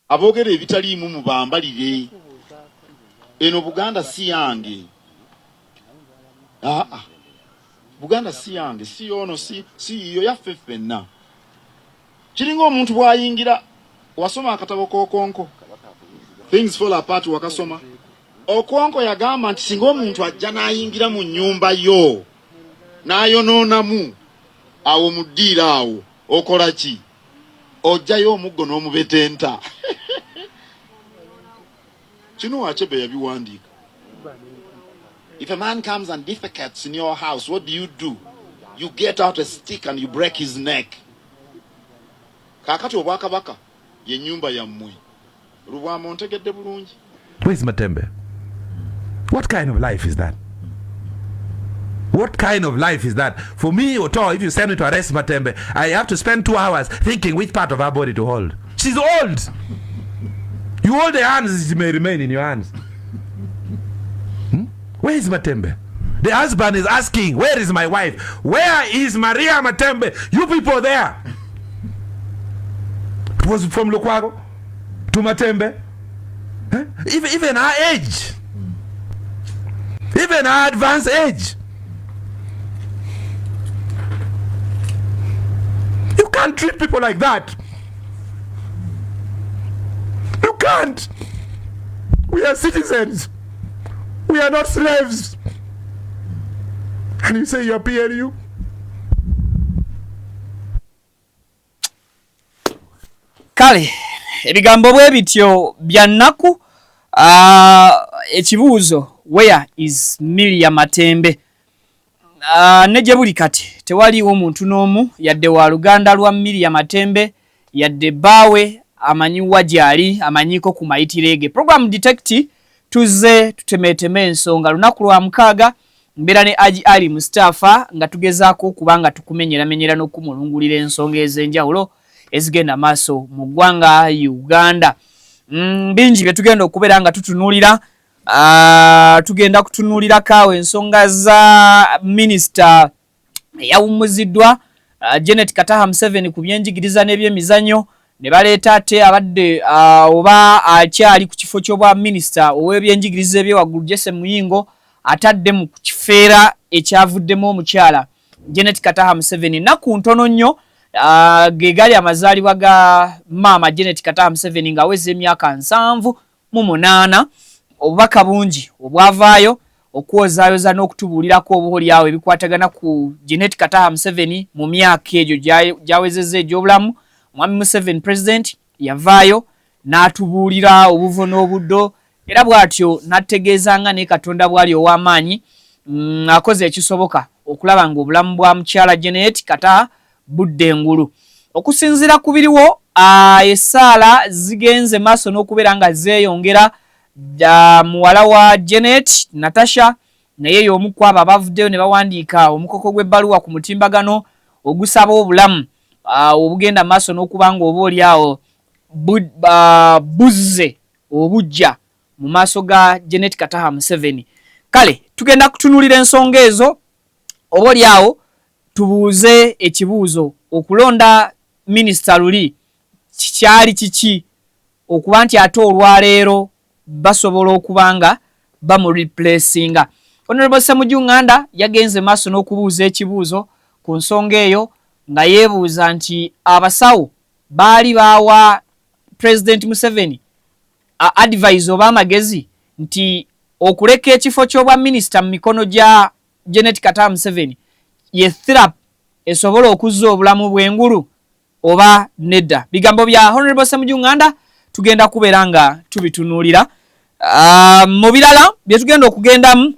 abogere ebitaliimu mubambalire. Eno Buganda si yange. Buganda si yange, si ono, si iyo yaffe ffenna. Kiringa omuntu bw'ayingira wasoma akatabo k'Okonko. Things Fall Apart wakasoma. Okonko yagamba nti singa omuntu ajja n'ayingira mu nnyumba yo n'ayonoonamu awo muddiira awo okola ki? Ojjayo omuggo n'omubetenta. Chinua Achebe yabiwandiika. If a man comes and defecates in your house, what do? You get out a stick and you break his neck. Kakati Obwakabaka ye nyumba yammwe. Rubwama ontegedde bulungi. Where's Matembe? What kind of life is that? What kind of life is that? For me, Oto, if you send me to arrest Matembe, I have to spend 2 hours thinking which part of her body to hold. She's old. You hold the hands, it may remain in your hands. Where is Matembe? The husband is asking, where is my wife? Where is Maria Matembe? You people there. It was from Lukwago to Matembe. Huh? Even her age. Even her advanced age. You can't treat people like that. You can't. We are citizens. We are not slaves. And you say you are PLU? Kale, ebigambo bwe bityo bya nnaku. Ekibuuzo, where is Miriam Matembe? Neje buli kati tewaliwo omuntu n'omu yadde wa Luganda lwa Miriam Matembe yadde bawe amanyiwa gyali amanyiko ku mayitirege. Program Detective tuze tutemeteme ensonga lunaku lwa mukaaga mbeera ne Aji Ali Mustafa nga tugezaako kubanga tukumenyera n'okumulungulira ensonga ez'enjawulo ezigenda maaso mu ggwanga Uganda. Bingi bye tugenda okubeera nga tutunuulira. Tugenda kutunuulira kaawe ensonga za minisita eyawummuziddwa Janet Kataha Museveni ku byenjigiriza n'ebyemizannyo ne baleeta ate abadde oba akyali ku kifo ky'obwa minisita ow'ebyenjigiriza ebyewaggulu Jesse Muyingo atadde mu kifeera ekyavuddemu omukyala Janet Kataha Museveni. Naku ntono nnyo ge gali amazaalibwa ga maama Janet Kataha Museveni ng'aweza emyaka 78. Obubaka bungi obwavaayo okwozaayoza n'okutubuulirako obuholyawo ebikwatagana ku Janet Kataha Museveni mu myaka egyo gyawezezza egy'obulamu. Mwami Museveni president yavaayo n'atubuulira obuvo n'obuddo era bw'atyo n'ategeezanga ne Katonda bw'ali ow'amaanyi akoze ekisoboka okulaba ng'obulamu bwa mukyala Janet Kataha budde engulu. Okusinziira ku biriwo essaala zigenze maaso n'okubeera nga zeeyongera. Muwala wa Janet Natasha naye y'omu ku abo abavuddeyo ne bawandiika omukoko gw'ebbaluwa ku mutimbagano ogusaba obulamu obugenda maaso n'okuba nga oba oliawo buzze obujja mu maaso ga Janet Kataha Museveni. Kale tugenda kutunuulira ensonga ezo oba oliawo tubuuze ekibuuzo okulonda minisita luli kyali kiki okuba nti ate olwaleero basobola okubanga bamu replacinga. Honorable Ssemujju Nganda yagenze maaso n'okubuuza ekibuuzo ku nsonga eyo nga yeebuuza nti abasawo baali baawa President Museveni advise oba amagezi nti okuleka ekifo ky'obwa minisita mu mikono gya Janet Kataha Museveni ye therapy esobola okuzza obulamu bw'engulu oba nedda. Bigambo bya Honorable Ssemujju Nganda tugenda kubeera nga tubitunuulira. Mu birala bye tugenda okugendamu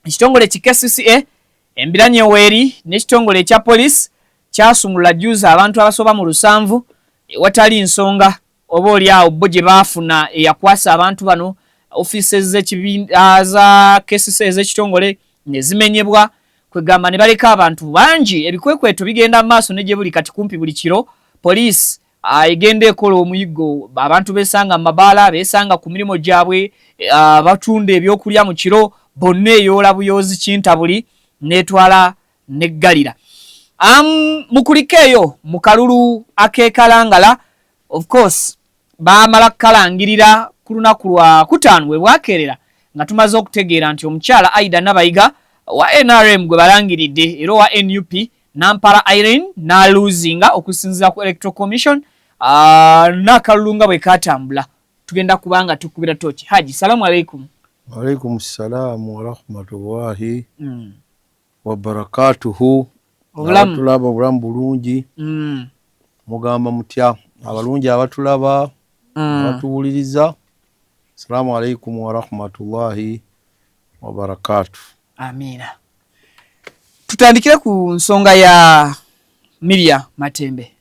ekitongole ki KCCA embiranye weeri n'ekitongole ekya police kyasumulula juzi abantu abasoba mu 7 watali nsonga oba oliawo bo gye baafuna eyakwasa abantu bano offices z'ekibiina za KCCA ez'ekitongole ne zimenyebwa kwegamba ne baleka abantu bangi ebikwekweto bigenda maaso ne gye buli kati kumpi buli kiro police egenda ekola omuyiggo abantu besanga mu mabaala besanga ku mirimu gyabwe batunda ebyokulya mu kiro bonna eyoola buyozi kintabuli netwala neggalira. Mukulika eyo mu kalulu akekalangala of course baamala kalangirira ku lunaku lwa kutaano we bwakerera nga tumaze okutegeera nti omukyala Aida Nabayiga wa NRM gwe balangiridde era wa NUP Nampala Irene n'aluzinga okusinziira ku Electoral Commission n'akalulu nga bwe katambula. Tugenda kubanga tukubira tochi. Haji, salamu alaikum. Alaikum salamu wa rahmatullahi wa barakatuhu. Abatulaba obulamu bulungi. Mugamba mutya abalungi abatulaba abatuwuliriza. Salamu alaikum wa rahmatullahi wa barakatuh. Amina. Tutandikire ku nsonga ya Miria Matembe.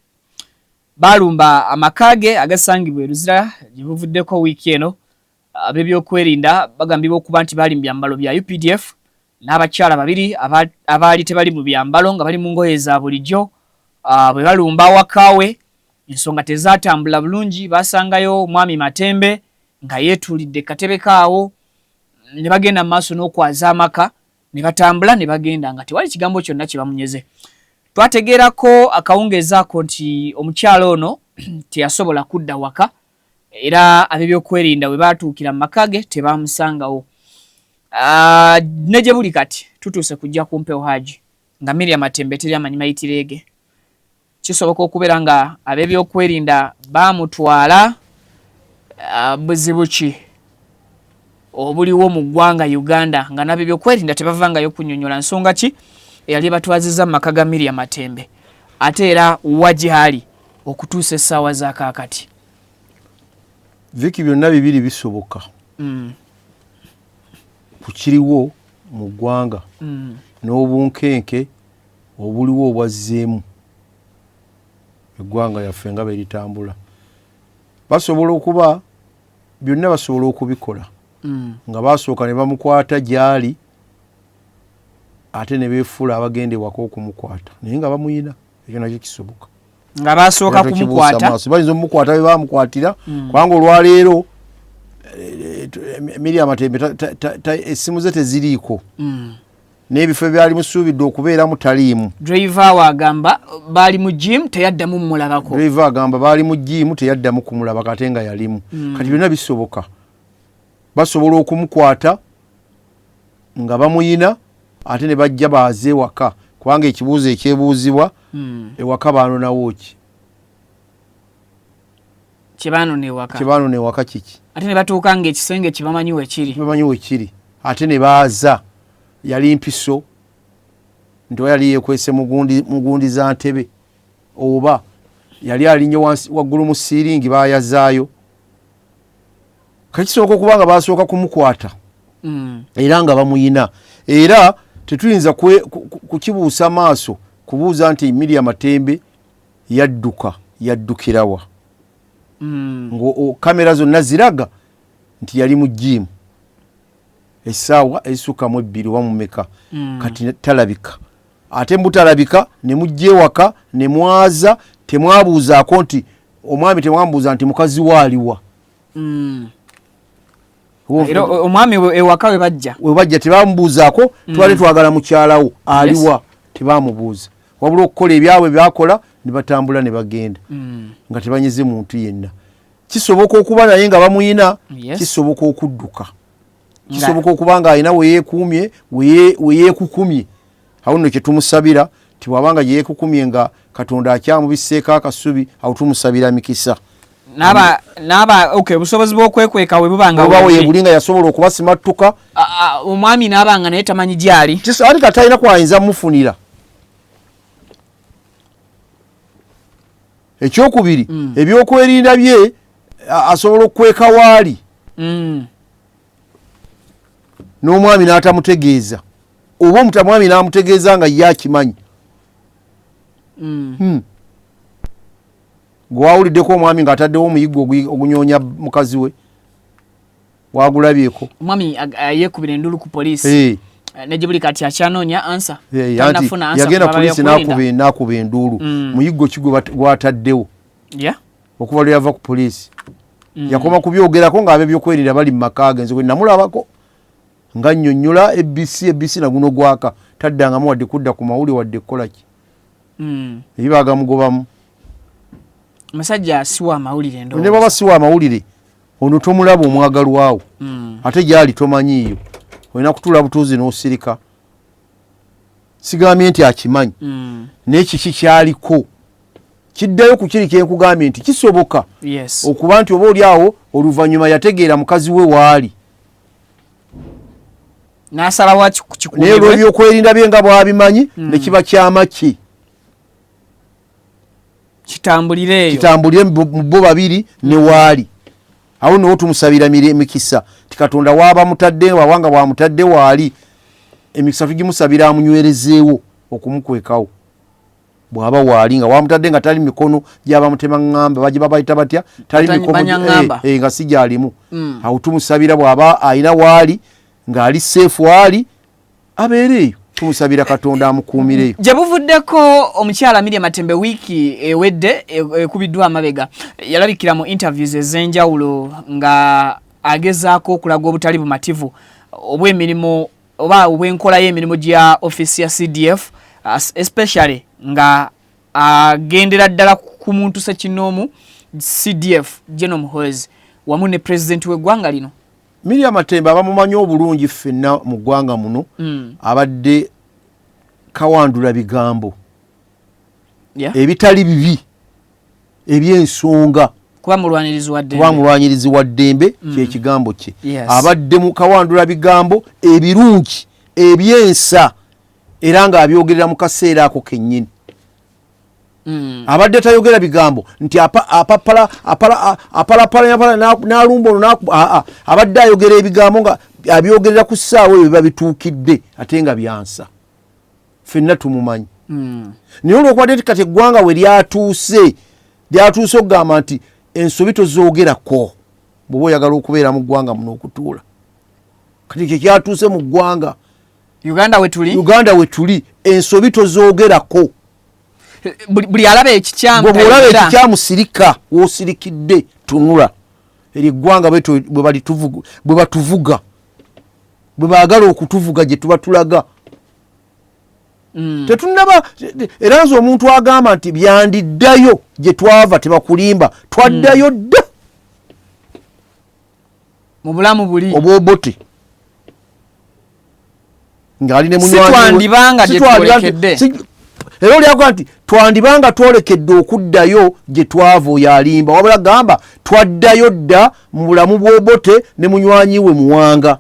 Balumba amakage agasangibwe Luzira jibuvuddeko wiki eno ab'ebyokwerinda bagambibwa okuba nti bali mu byambalo bya UPDF n'abakyala babiri abaali tebali mu byambalo nga bali mu ngoye za bulijjo bwe balumba wakawe ensonga tezatambula bulungi basangayo Mwami Matembe nga yeetulidde katebe kaawo ne bagenda maaso n'okwaza amaka ne batambula ne bagenda nga tewali kigambo kyonna kye bamunyeze. Twategeerako akawungezaako nti omukyalo ono teyasobola kudda waka era ab'ebyokwerinda we baatuukira mu makage tebamusangawo. Ne gye buli kati tutuuse kujja kumpewo Haji nga Miria Matembe teri amanyi mayitireege. Kisoboka okubeera nga ab'ebyokwerinda baamutwala buzibu ki obuliwo mu ggwanga Uganda nga n'ab'ebyokwerinda tebavangayo kunnyonnyola nsonga ki eyali batwaziza mu maka ga Miria Matembe ate era wagihali okutuusa essaawa za kaakati. Viki byonna bibiri bisoboka kukiriwo mu ggwanga n'obunkenke obuliwo obwazzeemu eggwanga yaffe nga beritambula. Basobola okuba byonna basobola okubikola nga basooka ne bamukwata gyali ate ne beefuula abagende waka okumukwata naye nga bamuyina. Ekyo nakyo kisoboka nga basooka kumukwata bayinza omukwata be bamukwatira kubanga olwaleero Miria Matembe essimu ze teziriiko n'ebifo byali musuubidde okubeeramu taliimu. Driver wagamba baali mu gym teyaddamu mulabako. Driver agamba baali mu gym teyaddamu kumulaba kate nga yalimu. Kati byonna bisoboka. Basobola okumukwata nga bamuyina ate ne bajja baaze waka kubanga ekibuuzo ekyebuuzibwa ewaka baanonawo ki kibaanona ewaka kiki ate ne batuuka ng'ekisenge kibamanyiwe kiri ate ne baaza yali mpiso nti yali yeekwese mugundi za ntebe oba yali alinye waggulu mu siiringi baayazaayo. Kakisoboka okuba nga basooka kumukwata era nga bamuyina era tetuyinza kukibuusa maaso kubuuza nti Miria Matembe yaddukirawa kamera zonna ziraga nti yali mu gym essaawa ezisukamu 2 wamumeka kati talabika ate mbutalabika ne mujja ewaka ne mwaza temwabuuzaako nti omwami temwamubuuza nti mukazi waaliwa omwami ewaka we bajja tebamubuuzaako twali twagala mukyalawo aliwa tebamubuuza wabula okukola ebyabwe byakola ne batambula ne bagenda nga tebanyize muntu yenna. Kisoboka okuba naye nga bamuyina kisoboka okudduka kisoboka okuba nga alina weyeekuumye weyeekukumye awo nno kye tumusabira ti bw'abanga gye yeekukumye nga Katonda akyamubisseeko akasubi awo tumusabira mikisa. Okay, obusobozi bw'okwekweka we bubanga weebuli nga yasobola okubasimattuka omwami n'abanga naye tamanyi gyali ati kati alina kwayinza mufunira. Ekyokubiri ebyokwerinda bye asobola okukweka waali n'omwami n'atamutegeeza oba omutamwami n'amutegeeza nga ye akimanyi. Gwawuliddeko omwami ng'ataddewo omuyiggo ogunyoonya mukazi we wagulabyeko omwami yeekubira endulu ku poliisi ne gye buli kati akyanoonya ansa yagenda poliisi n'akuba endulu muyiggo ki gwataddewo okuva lwe yava ku poliisi yakoma kubyogerako ng'ab'ebyokwerinda bali mu maka genze kwe namulabako nga nnyonnyola ABC naguno gwaka taddangamu wadde kudda ku mawuli wadde kukola ki ebyo bagamugobamu. Musajja siwa amawulire ndo. Ne baba siwa amawulire. Ono tomulaba omwagalwawo. Ate gyali tomanyiyo. Olina kutula butuuzi n'osirika. Sigambye nti akimanyi. N'ekiki kyaliko. Kiddayo ku kiri kye nkugambye nti kisoboka. Yes. Okuba nti oba oli awo oluvannyuma yategeera mukazi we waali. N'asala waki kukikulibwe. Naye olw'ebyokwerinda bye nga bw'abimanyi ne kiba kyamaki. Kitambulire mu bo babiri ne waali. Awo no tumusabira mikisa. Tikatonda waba mutadde wawanga bwa mutadde waali. Emikisa tugimusabira amunywerezeewo okumukwekawo. Bwaba waali nga wamutadde nga tali mikono gyaba mutema ngamba baje babayita batya tali mikono nga sijalimu. Awo tumusabira bwaba ayina waali nga ali safe waali abeereyo. Tumusabira Katonda amukuumireyo. Jabuvuddeko omukyala Miriam Matembe wiki ewedde kubiddwa amabega yalabikira mu interviews ezenjawulo nga agezaako okulaga obutali bumativu obw'emirimu oba obw'enkola y'emirimu gya office ya CDF especially nga agendera ddala ku muntu sekinoomu CDF General Muhoozi wamu ne president w'eggwanga lino. Miriam Matembe abamumanyi obulungi ffenna mu ggwanga muno abadde kawandula bigambo ebitali bibi eby'ensonga kuba mulwanirizi wa ddembe kyekigambo kye. Abadde mu kawandula bigambo ebirungi ebyensa era nga abyogerera mu kaseera ako kennyini. Abadde tayogera bigambo nti apala n'alumba ono abadde ayogera ebigambo nga abyogerera ku ssaawa ebyo biba bituukidde ate nga byansa. Ffenna tumumanyi. Naye olw'okuba nti kati eggwanga we lyatuuse okugamba nti ensobi tozoogerako bw'oba oyagala okubeera mu ggwanga muno okutuula. Kati kye kyatuuse mu ggwanga. Uganda we tuli ensobi tozoogerako. Buli alaba ekikyamusirika w'osirikidde tunula. Eri ggwanga bwe batuvuga bwe baagala okutuvuga gye tuba tulaga. Tetunaba era nze omuntu agamba nti byandiddayo gye twava tebakulimba twaddayo dda mu bulamu buli obwobote ng'ali ne munywanyi twandibanga gye twolekedde. Era olyaga nti twandibanga twolekedde okuddayo gye twava oyo alimba wabula gamba twaddayo dda mu bulamu bw'obote ne munywanyi we Muwanga.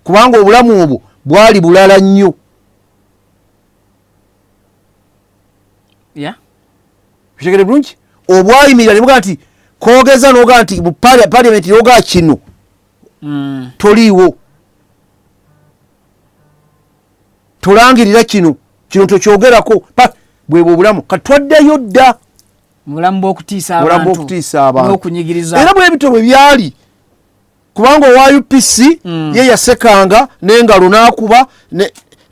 Kubanga obulamu obwo bwali bulala nnyo. Kitegere bulungi obwayimirira ne buga nti koogeza n'oga nti mu parliament yoga kino toliiwo tolangirira kino tokyogerako bwebwe obulamu kati twaddayo dda mulamu bw'okutiisa abantu n'okunyigiriza era bwe bito bwe byali. Kubanga owa UPC ye yasekanga n'engalo n'akuba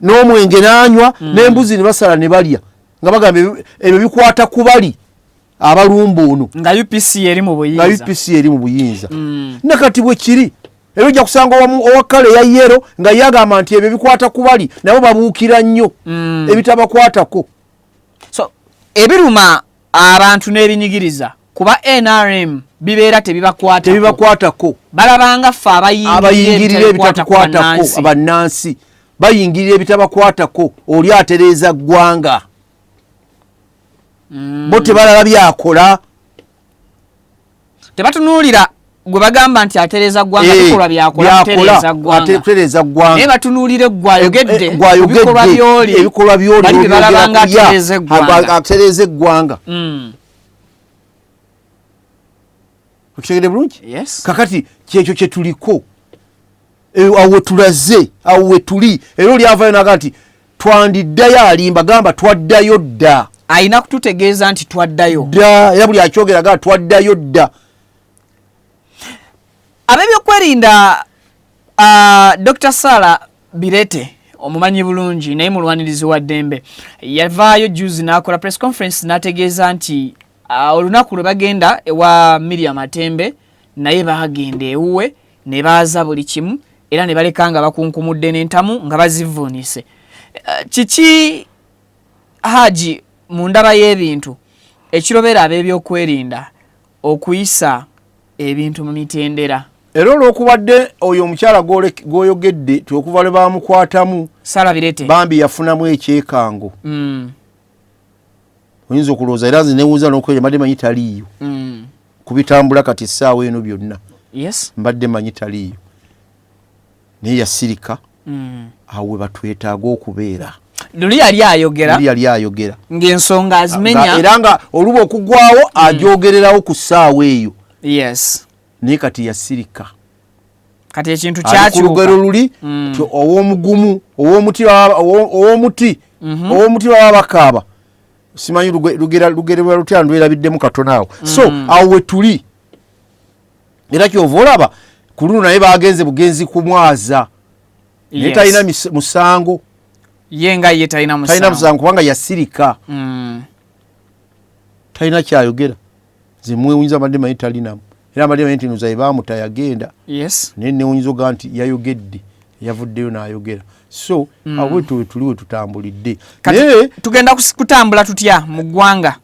n'omwenge n'anywa n'embuzi ne basala ne balya nga bagamba ebyo bikwata ku bali abalumba ono nga UPC eri mu buyinza. Nakati bwe kiri era ojja kusanga owa kale ya yero nga yagamba nti ebyo bikwata ku bali nabo babuukira nnyo ebitabakwatako. So ebiruma abantu n'ebinyigiriza kuba NRM bibeera tebibakwatako balabanga ffe abayingirira ebitabakwatako abannansi bayingirira ebitabakwatako oli atereeza ggwanga bo tebalala byakola tebatunuulira gwe bagamba nti atereeza ggwanga bikolwa byakola naye batunuulire gwayogedde ebikolwa by'oli balabanga atereeza eggwanga. Okitegedde bulungi? Kakati kyekyo kye tuliko awo we tulaze awo we tuli era oli avayo naga nti twandiddayo alimba gamba twaddayo dda. Ayina kututegeeza nti twaddayo dda era buli akyogeraga twaddayo dda. Ab'ebyokwerinda Dr. Sarah Birete omumanyi bulungi naye mulwanirizi wa ddembe yavaayo juzi n'akola press conference n'ategeeza nti olunaku lwe bagenda ewa Miriam Matembe naye bagenda ewuwe ne baaza buli kimu era ne baleka nga bakunkumudde n'entamu nga bazivuunise. Kiki Haji mu ndaba y'ebintu ekirobera ab'ebyokwerinda okuyisa ebintu mu mitendera. Era olw'okubadde oyo omukyala gw'oyogedde tuokuva lwe baamukwatamu Salabirete bambi yafunamu ekyekango. Oyinza okulowooza era nze newuuza n'okwera mbadde manyi taliiyo. Kubitambula kati essaawa eno byonna. Yes. Mbadde manyi taliiyo. Naye yasirika. Awo we batwetaaga okubeera. Luli yali ayogera. Ng'ensonga azimenya. Era nga oluba okugwawo agyogererawo ku ssaawa eyo. Yes. Naye kati yasirika. Kati ekintu kyakyuka. Ku lugero luli ow'omugumu ow'omuti baba bakaaba. Simanyi lugero lwa lutya ndwerabiddemu katono awo. So awo we tuli. Era kyova olaba ku luno naye bagenze bugenzi kumwaza. Naye talina musango. Ye nga ye talina musango. Talina musango kubanga yasirika. Talina kyayogera. Ze mwewunyiza mbadde manyi talinamu. Era mbadde manyi nti nuzaye baamuta yagenda. Yes. Naye newunyiza nti yayogedde. Yavuddeyo n'ayogera. So awo tuliwe tutambulidde. Naye tugenda kutambula tutya mu ggwanga.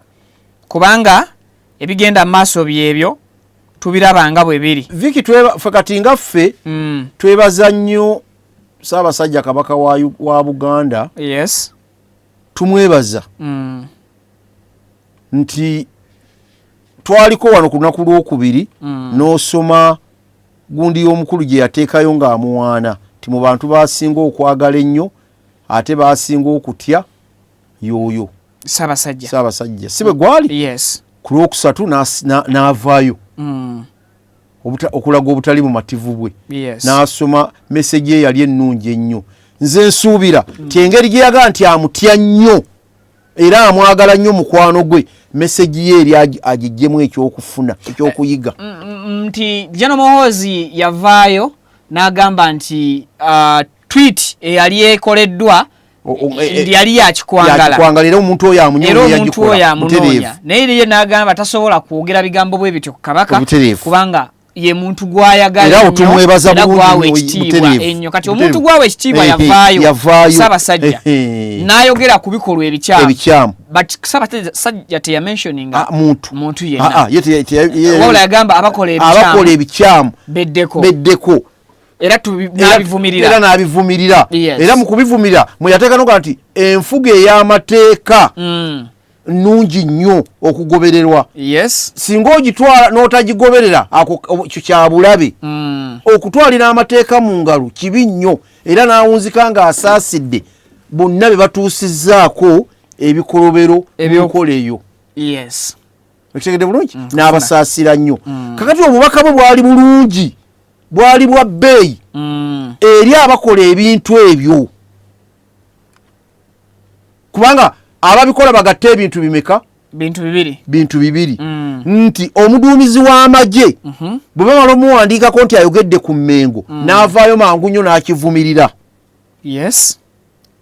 Kubanga ebigenda mu maaso byebyo tubirabanga bwe biri. Viki ffe kati nga ffe twebaza nnyo Ssaabasajja Kabaka wa Buganda. Yes. Tumwebaza. Nti twaliko wano ku lunaku lwokubiri n'osoma gundi y'omukulu gye yateekayo ng'amuwaana ti mu bantu baasinga okwagala ennyo ate baasinga okutya y'oyo Ssaabasajja si bwe gwali. Yes. Ku lwokusatu n'avaayo okulaga obutali mu mativu bwe. Yes. N'asoma meseji ye yali ennungi ennyo. Nze nsuubira ti engeri gye yagaa nti amutya nnyo era amwagala nnyo mukwano gwe meseji ye eri agiggyemu ekyokufuna ekyokuyiga. Nti General Muhoozi yavaayo n'agamba nti tweet eyali ekoleddwa yali yakikwangala era omuntu oyo amunoonya naye ye n'agamba tasobola kwogera bigambo bwe bityo ku Kabaka kubanga ye muntu gwayagala era otumwebaza bulungi ennyo kati omuntu gwawe ekitiibwa yavaayo Ssaabasajja n'ayogera ku bikolwa ebikyamu but Ssaabasajja teyamentioninga muntu yenna wabula yagamba abakola ebikyamu beddeko era n'abivumirira. Yes. Era mu kubivumirira mwe yateeka noga nti enfuga ey'amateeka nnungi nnyo okugobererwa. Yes. Singa ogitwala n'otagigoberera ekyo kya bulabe. Okutwalira amateeka mu ngalo kibi nnyo era n'awunzika ng'asaasidde bonna be batuusizzaako ebikolobero ebyokola eyo. Yes. Ekitegedde bulungi n'abasaasira nnyo. Kakati obubaka bwe bwali bulungi bwali bwa bbeeyi eri abakola ebintu ebyo kubanga ababikola bagatta ebintu bimeka bintu bibiri nti omuduumizi w'amagye bwe bamala omuwandiikako nti ayogedde ku Mmengo n'avaayo mangu nnyo n'akivumirira. Yes.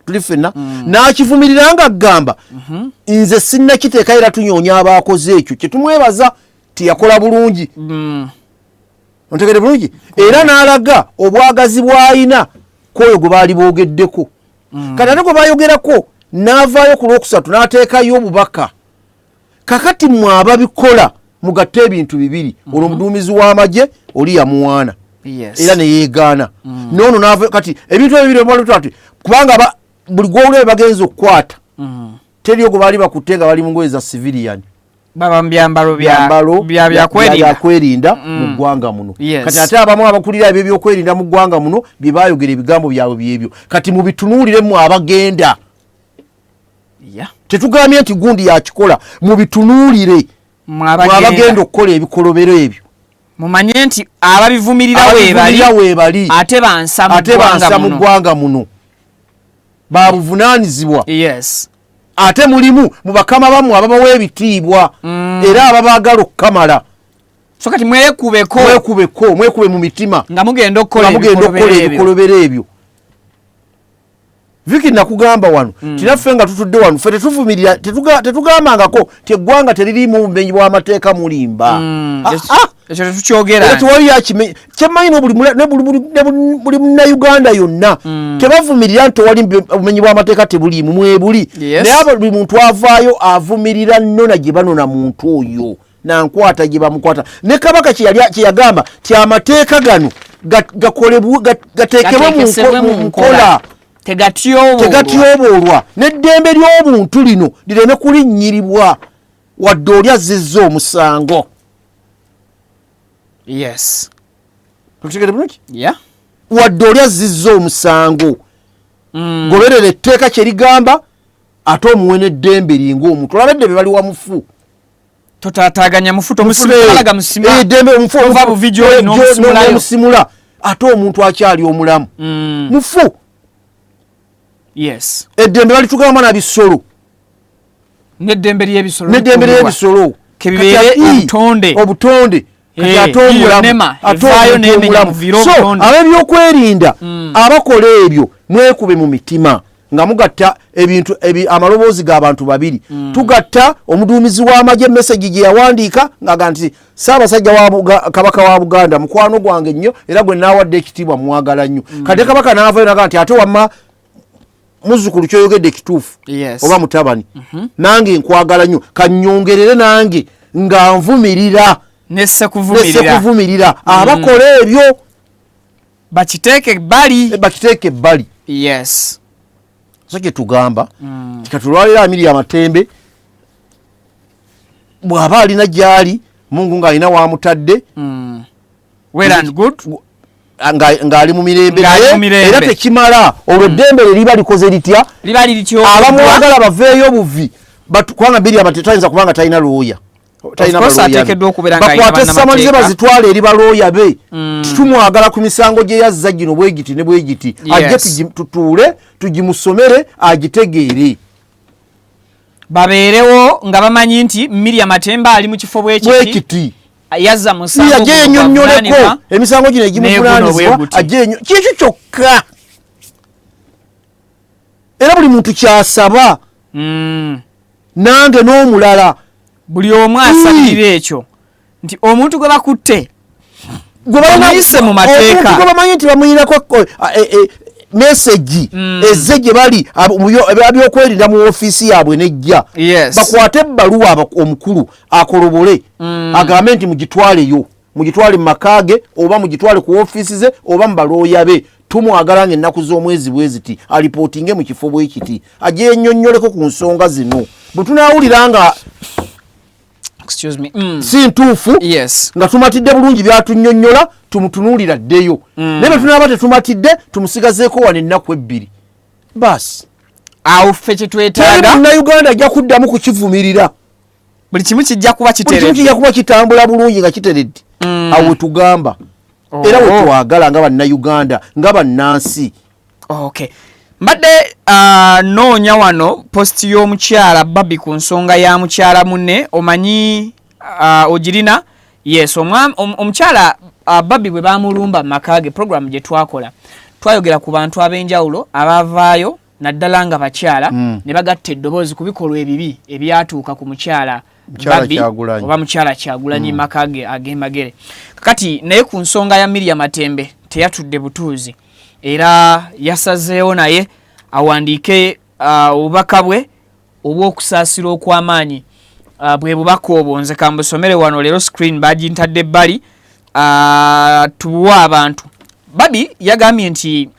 Tuli ffenna n'akivumirira ng'agamba nze sinnakiteeka era tunyoonya abaakoze ekyo kye tumwebaza tiyakola bulungi. Ontegede bulungi era n'alaga obwagazi bw'alina kwoyo gwe baali boogeddeko. Kati ate gwe baayogerako n'avaayo ku lwokusatu n'ateekayo obubaka. Kakati mmwe ababikola mugatte ebintu bibiri olwo omuduumizi w'amagye oli yamuwaana era ne yeegaana noono n'avaayo kati ebintu ebibiri ati kubanga buli gw'olwe bagenza okukwata teriyo gwe baali bakutte nga bali mu ngoye za civilian baba mbyambalo byakwerinda mu ggwanga muno. Kati ate abamu abakulira ebyo byokwerinda mu ggwanga muno bye baayogera ebigambo byabwe byebyo kati mubitunuuliremu abagenda. Tetugambye nti gundi yakikola mubitunuulire mwabagenda okukola ebikolobero ebyo mumanye nti ababivumirira weebali ate bansa mu ggwanga muno babuvunaanyizibwa. Yes. Ate mulimu mu bakama bammwe ababawa ebitiibwa era ababaagala okukamala. So kati mwekube mu mitima nga mugenda okukola ebikolobero ebyo. Viki nakugamba wano tinaffe nga tutudde wano ffe tetuvumirira tetugambangako ti eggwanga teririmu bumenyi bw'amateeka mulimba. ekyo tukyogera tewali yakime kyemmanyi buli munnayuganda yonna tebavumirira nti tewali obumenyi bw'amateeka tebuliimu mwebuli naye buli muntu avaayo avumirira nnona gye banona muntu oyo nankwata gye bamukwata ne kabaka kye yagamba ti amateeka gano gateekebwe mu nkola tegatyoboolwa n'eddembe ly'obuntu lino lireme kulinnyiribwa wadde oli azizza omusango. Yes. Tutegere bulungi? Yeah. Wadde oli azizza omusango. Goberera etteeka kye ligamba ate omuwe n'eddembe linga omuntu. Olabadde be bali wamufu. Totaataganya mufu tomusimulaga musima. Eddembe omufu ova buvidiyo n'omusimula ate omuntu akyali omulamu. Mufu. Yes. Eddembe balitugamba na bisolo. N'eddembe ly'ebisolo. N'eddembe ly'ebisolo. Kebibeere obutonde. So ab'ebyokwerinda abakola ebyo mwekube mu mitima nga mugatta ebintu amaloboozi g'abantu babiri. Tugatta omuduumizi w'amagye message gye yawandiika ng'aga nti Ssaabasajja Kabaka wa Buganda mukwano gwange nnyo era gwe naawadde ekitiibwa mwagala nnyo. Kati Kabaka n'avaayo n'aga nti ate wamma muzzukulu kyoyogedde kituufu oba mutabani nange nkwagala nnyo kannyongerere nange nga nvumirira nesse kuvumirira abakola ebyo bakiteeke ebbali. Yes. So kye tugamba tikatulwalira Amelia Matembe bw'aba alina gy'ali Mungu ng'alina wamutadde well and good ng'ali mu mirembe era tekimala olwo eddembe lye liba likoze litya abamwagala baveeyo buvi kubanga Amelia Matembe tayinza kubanga talina looya bakwate essama bazitwale eri balooya be tumwagala ku misango gye yazza gino bwegiti ne bwegiti ajje tutuule tugimusomere agitegeere babeerewo nga bamanyi nti Miriam Matembe ali mu kifo bwekiti yazza musango ajje yennyonnyoleko emisango gino egimuvunaanizibwa ajje kikyo kyokka era buli muntu kyasaba nange n'omulala buli omu asalirira ekyo nti omuntu gwe bakutte bayise mu mateeka gwe bamanyi nti bamuyinako message ezze gye bali abyokwerinda mu ofiisi yaabwe nejja bakwate ebbaluwa omukulu akolobole agambe nti mugitwaleyo mugitwale mu makaage oba mugitwale ku ofiisi ze oba mu balooya be tumwagala ng'ennaku z'omwezi bweziti alipootinge mu kifo bwekiti ajje yennyonnyoleko ku nsonga zino bwe tunaawulira nga si ntuufu nga tumatidde bulungi byatunyonnyola tumutunuulira ddeyo naye bwe tunaaba tetumatidde tumusigazeeko wano ennaku ebbiri baasi awo ffe kye twetaaga munnayuganda ajja kuddamu kukivumirira buli kimu kijja kuba kitambula bulungi nga kiteredde awo wetugamba era wetwagala nga bannayuganda nga bannansi. Okay. Mbadde noonya wano posti y'omukyala Babi ku nsonga ya mukyala munne omanyi ogirina. Yes, omukyala Babi bwe bamulumba mu makaage program gye twakola twayogera ku bantu ab'enjawulo abavaayo naddala nga bakyala ne bagatta eddoboozi ku bikolwa ebibi ebyatuuka ku mukyala Babi oba mukyala Kyagulanyi makaage ag'emagere. Kakati naye ku nsonga ya Miriam Matembe teyatudde butuuzi era yasazeewo naye awandiike obubaka bwe obw'okusaasira okw'amaanyi bwe bubaka obwo nze kambusomere wano leero screen bagintadde ebbali tubuwe abantu. Babi yagambye nti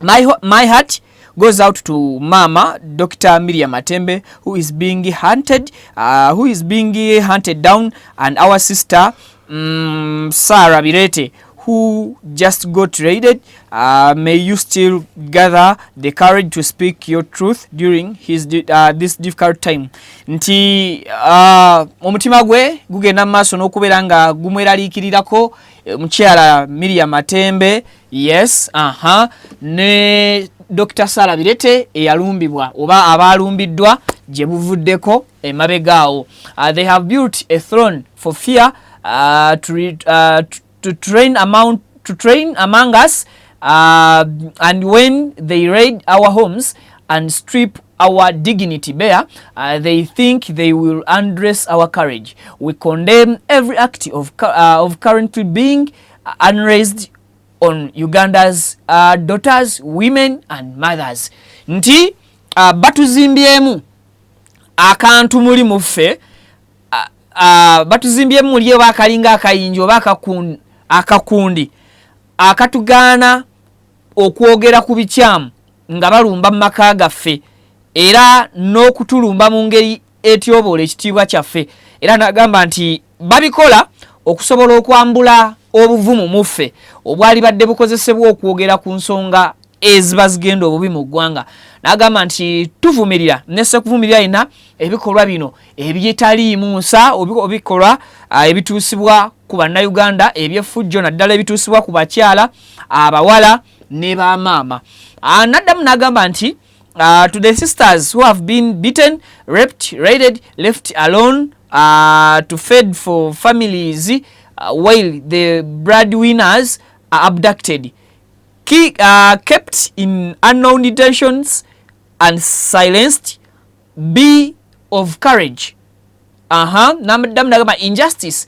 my heart goes out to Mama Dr. Miriam Matembe who is being hunted down, and our sister Sarah Birete who just got raided. May you still gather the courage to speak your truth during this difficult time. Nti omutima gwe gugenda maaso n'okubeera nga gumweraliikirirako mukyala Miriam Matembe. Yes, ne Dr. Sarah Birete eyalumbibwa oba abaalumbiddwa gye buvuddeko emabegaawo. They have built a throne for fear to train among us, and when they raid our homes and strip our dignity bare, they think they will undress our courage. We condemn every act of currently being unraised on Uganda's daughters, women and mothers. Nti batuzimbyemu akantu muli muffe, batuzimbyemu muli bakalinga akayinjo oba akakundi akatugaana okwogera ku bikyamu nga balumba mu maka gaffe era n'okutulumba mu ngeri etyobola ekitiibwa kyaffe. Era nagamba nti babikola okusobola okwambula obuvumu muffe obwali badde bukozesebwa okwogera ku nsonga eziba zigenda obubi mu ggwanga. Nagamba nti tuvumirira nese kuvumirira ina ebikolwa bino ebyetaliimu nsa obikolwa ebituusibwa ku bannayuganda ebyeffujjo naddala ebituusibwa ku bakyala abawala ne bamaama. Naddamu nagamba nti to the sisters who have been beaten, raped, raided, left alone to fend for families while the breadwinners are abducted, kept in unknown detentions and silenced, be of courage. Injustice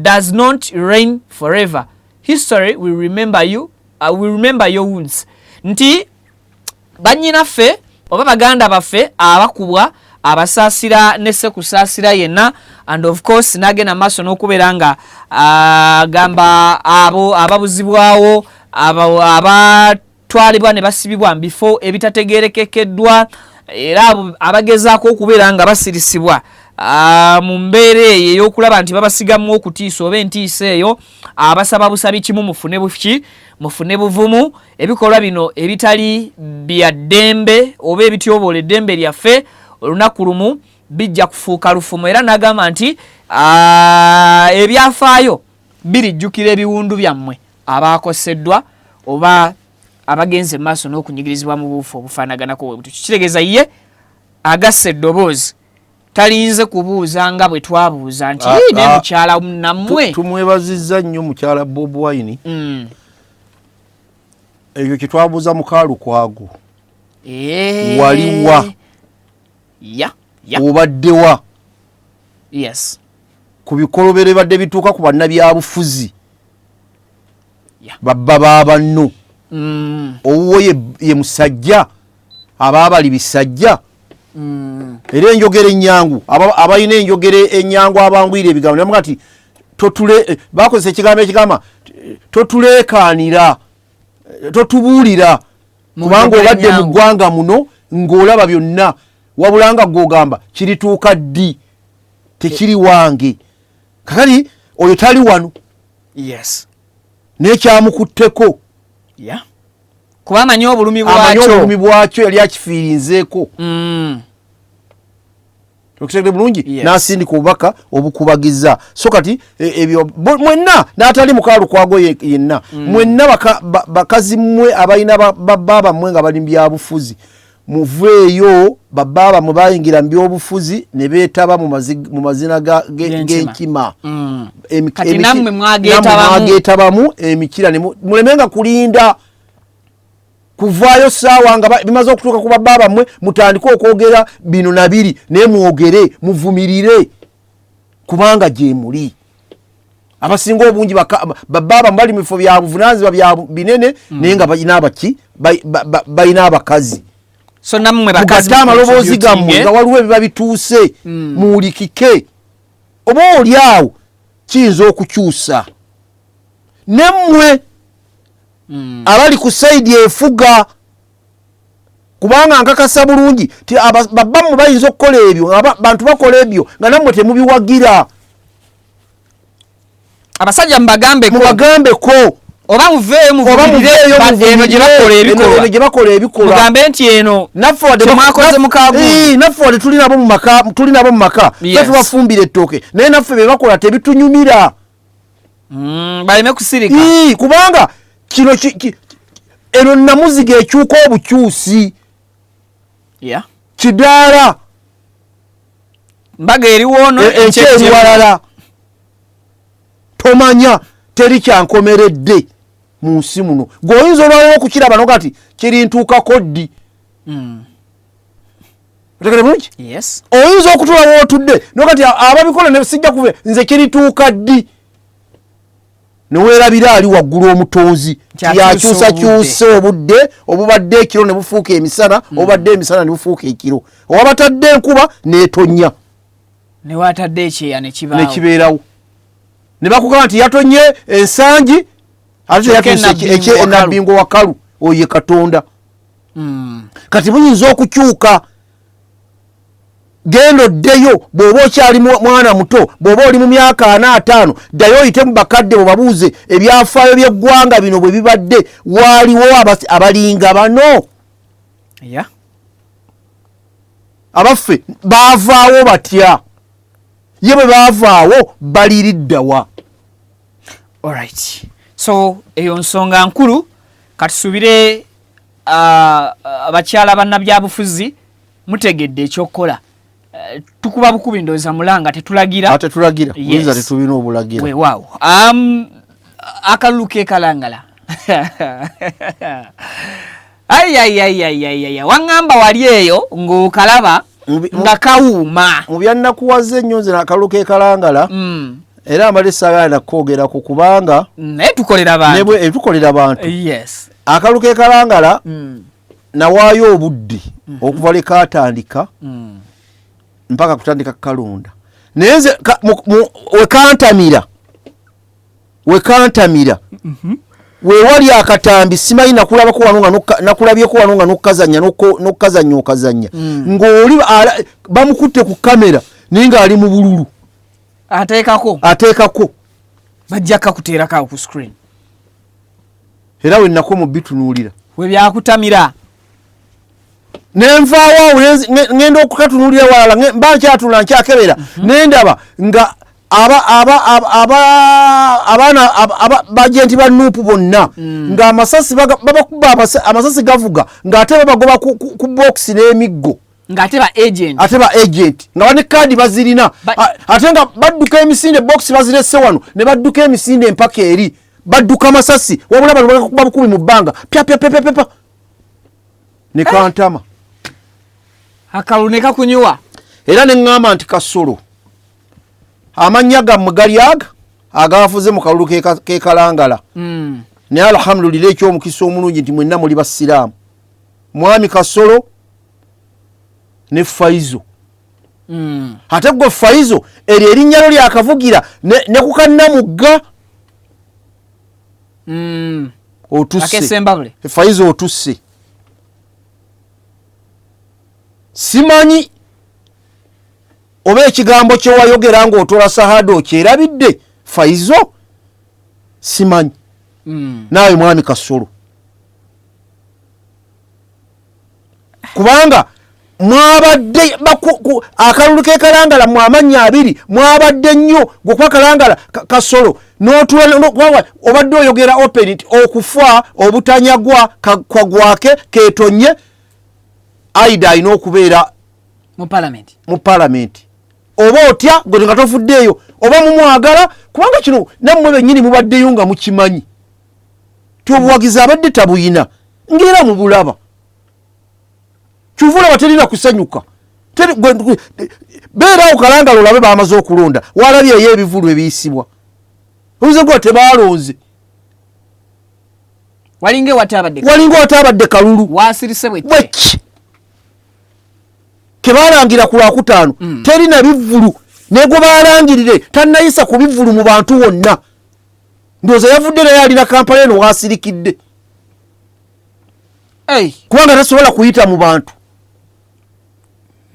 does not reign forever. History will remember you. Will remember your wounds. Nti banyinaffe oba baganda baffe abakubwa abasaasira nesse kusaasira yenna, and of course nagenda maaso n'okubeera nga gamba abo ababuzibwawo abatwalibwa ne basibibwa mu bifo ebitategeerekeddwa era abagezaako okubeera nga basirisibwa mu mbeera eyo ey'okulaba nti babasigamu okutiisa oba entiisa eyo, abasaba busabi kimu mufune buvumu. Ebikolwa bino ebitali bya ddembe oba ebityoboola eddembe lyaffe olunaku lumu bijja kufuuka lufumu. Era nagamba nti ebyafaayo birijjukira ebiwundu byammwe abaakoseddwa oba abagenze maaso n'okunyigirizibwa mu bufu obufaanaganako bwe buti. Kitegeeza ye agasse eddoboozi talinze kubuuza nga bwe twabuuza nti ne mukyala nammwe. Tumwebazizza nnyo mukyala Bob Wine. Ekyo kitwabuuza Mukaalukwago. Waliwa obaddewa ku bikolobero badde bituuka ku bannabyabufuzi babba baabanno. Owuwo ye musajja abaabali bisajja. Era enjogera ennyangu abalina enjogera ennyangu abangwire ebigambo namuga ti bakozesa ekigambo ekigamba totuleekaanira totubuulira kubanga obadde mu ggwanga muno ng'olaba byonna wabula nga gw'ogamba kirituuka ddi tekiri wange. Kakati oyo tali wano n'ekyamukutteko kuba amanyi obulumi bwakyo yali akifiirinzeeko. Okutegere bulungi n'asindika obubaka obukubagiza. So kati ebyo mwenna n'atali Mukaalukwago yenna mwenna bakazi mmwe abalina babba mmwe nga bali mu byabufuzi muveeyo. Babba mmwe bayingira mu byobufuzi ne beetaba mu mazina g'enkima. Kati nammwe mwageetabamu emikira mulemenga kulinda kuvaayo ssaawa nga bimaze okutuuka ku babba bammwe mutandike okwogera bino na biri naye mwogere muvumirire kubanga gye muli. Abasinga obungi babba bammwe bali mu bifo bya buvunaanyizibwa bya binene naye nga balina abaki balina abakazi. So nammwe bakazi amaloboozi gammwe nga waliwo ebiba bituuse muwulikike oba oli awo kiyinza okukyusa. Nemmwe abali ku sayidi efuga kubanga nkakasa bulungi ti babbamu bayinza okukola ebyo bantu bakola ebyo nga nammwe temubiwagira. Abasajja mubagambeko oba muveeyo gye bakola ebikolwa mugambe nti eno temwakoze mukaagu. Naffe wadde tuli nabo mu maka tubafumbira ettooke naye naffe be bakola tebitunyumira baleme kusirika kubanga kino eno namuziga ekyuka obukyusi kidaala mbaga eriwoono ekyeriwalala tomanya teri kyankomeredde mu nsi muno gweoyinza olwawo okukiraba noga ti kirintuukako ddi otegere bulungi yes oyinza okutula wootudde nokati ababikola ne sijja kuve nze kirituuka ddi neweerabira ali waggulu omutonzi yakyusakyuse obudde obubadde ekiro ne bufuuka emisana obubadde emisana ne bufuuka ekiro owabatadde enkuba neetonya newatadde ekyeya nekibeerawo ne bakugamba nti yatonye ensangi ate yatuuse enabbingo wakalu oye Katonda kati muyinza okukyuka genda oddeyo bw'oba okyali mwana muto bw'oba oli mu myaka 45 ddayo oyite mu bakadde bobabuuze ebyafaayo by'eggwanga bino bwe bibadde waaliwo abalinga bano abaffe baavaawo batya ye bwe baavaawo baliriddawa alright so eyo nsonga nkulu katusuubire abakyala bannabyabufuzi mutegedde ekyokukola tukuba bukubi ndowooza mulanga tetulagira yinza tetubina obulagira weewaawo akalulu kekalangala ayayayayaya waŋŋamba wali eyo ng'okalaba nga kawuuma mu byannakuwaza ennyo nze akalulu kekalangala era amale saagala nakoogerako kubanga tukolera bantu yes akalulu kekalangala nawaayo obudde okuva lwe kaatandika mpaka kutandika kalunda naye nze wekantamira wewali akatambi simanyi nakulabyeko wano nga nokkazanya okazanya ng'oli bamukutte ku kamera naye ng'ali mu bululu ateekako bajja kakuteerako ku screen era wennako mu bitunuulira we byakutamira nenvaawo ngenda okukatunuulira walala mba nkyatula nkyakebera nendaba nga abaana bajenti ba Nuupu bonna nga amasasi babakuba amasasi gavuga ng'ate babagoba ku bokisi n'emiggo ng'ate ba agent nga bane kaadi bazirina ate nga badduka emisinde bokisi bazirese wano ne badduka emisinde empaka eri badduka amasasi wabula bano bakuba bukumi mu bbanga pya ne kantama akalulu ne kakunyuwa era ne ŋŋamba nti Kasolo amannya gammwe gali agafuze mu kalulu kekalangala naye alhamdulillah ekyomukisa omulungi nti mwenna muli basiraamu mwami Kasolo ne Faizo ate gwe Faizo eryo erinnya lyo lyakavugira ne ku kannamugga otusse Faizo otusse simanyi oba ekigambo kye wayogera ng'otola sahada okyerabidde Faizo simanyi naawe mwami Kasolo kubanga mwabadde akalulu kekalangala mu amannya 2 mwabadde nnyo gwekuba kalangala Kasolo obadde oyogera open okufa obutanyagwa kwagwake ketonye aida alina okubeera mu palamenti oba otya gwe nga tofuddeeyo oba mumwagala kubanga kino nammwe bennyini mubaddeyo nga mukimanyi ti obuwagizi abadde tabuyina ng'era mubulaba kyuva olaba terina kusanyuka beerawo kalangala olabe bamaze okulonda walabyeyo ebivulu ebiyisibwa obuze gwa tebaalonze walinga watabadde kalulu bweki kebalangira ku Lwakutaano terina bivulu negwe balangirire tannayisa ku bivulu mu bantu wonna ndowooza yavudde naye alina kampala eno wasirikidde kubanga tasobola kuyita mu bantu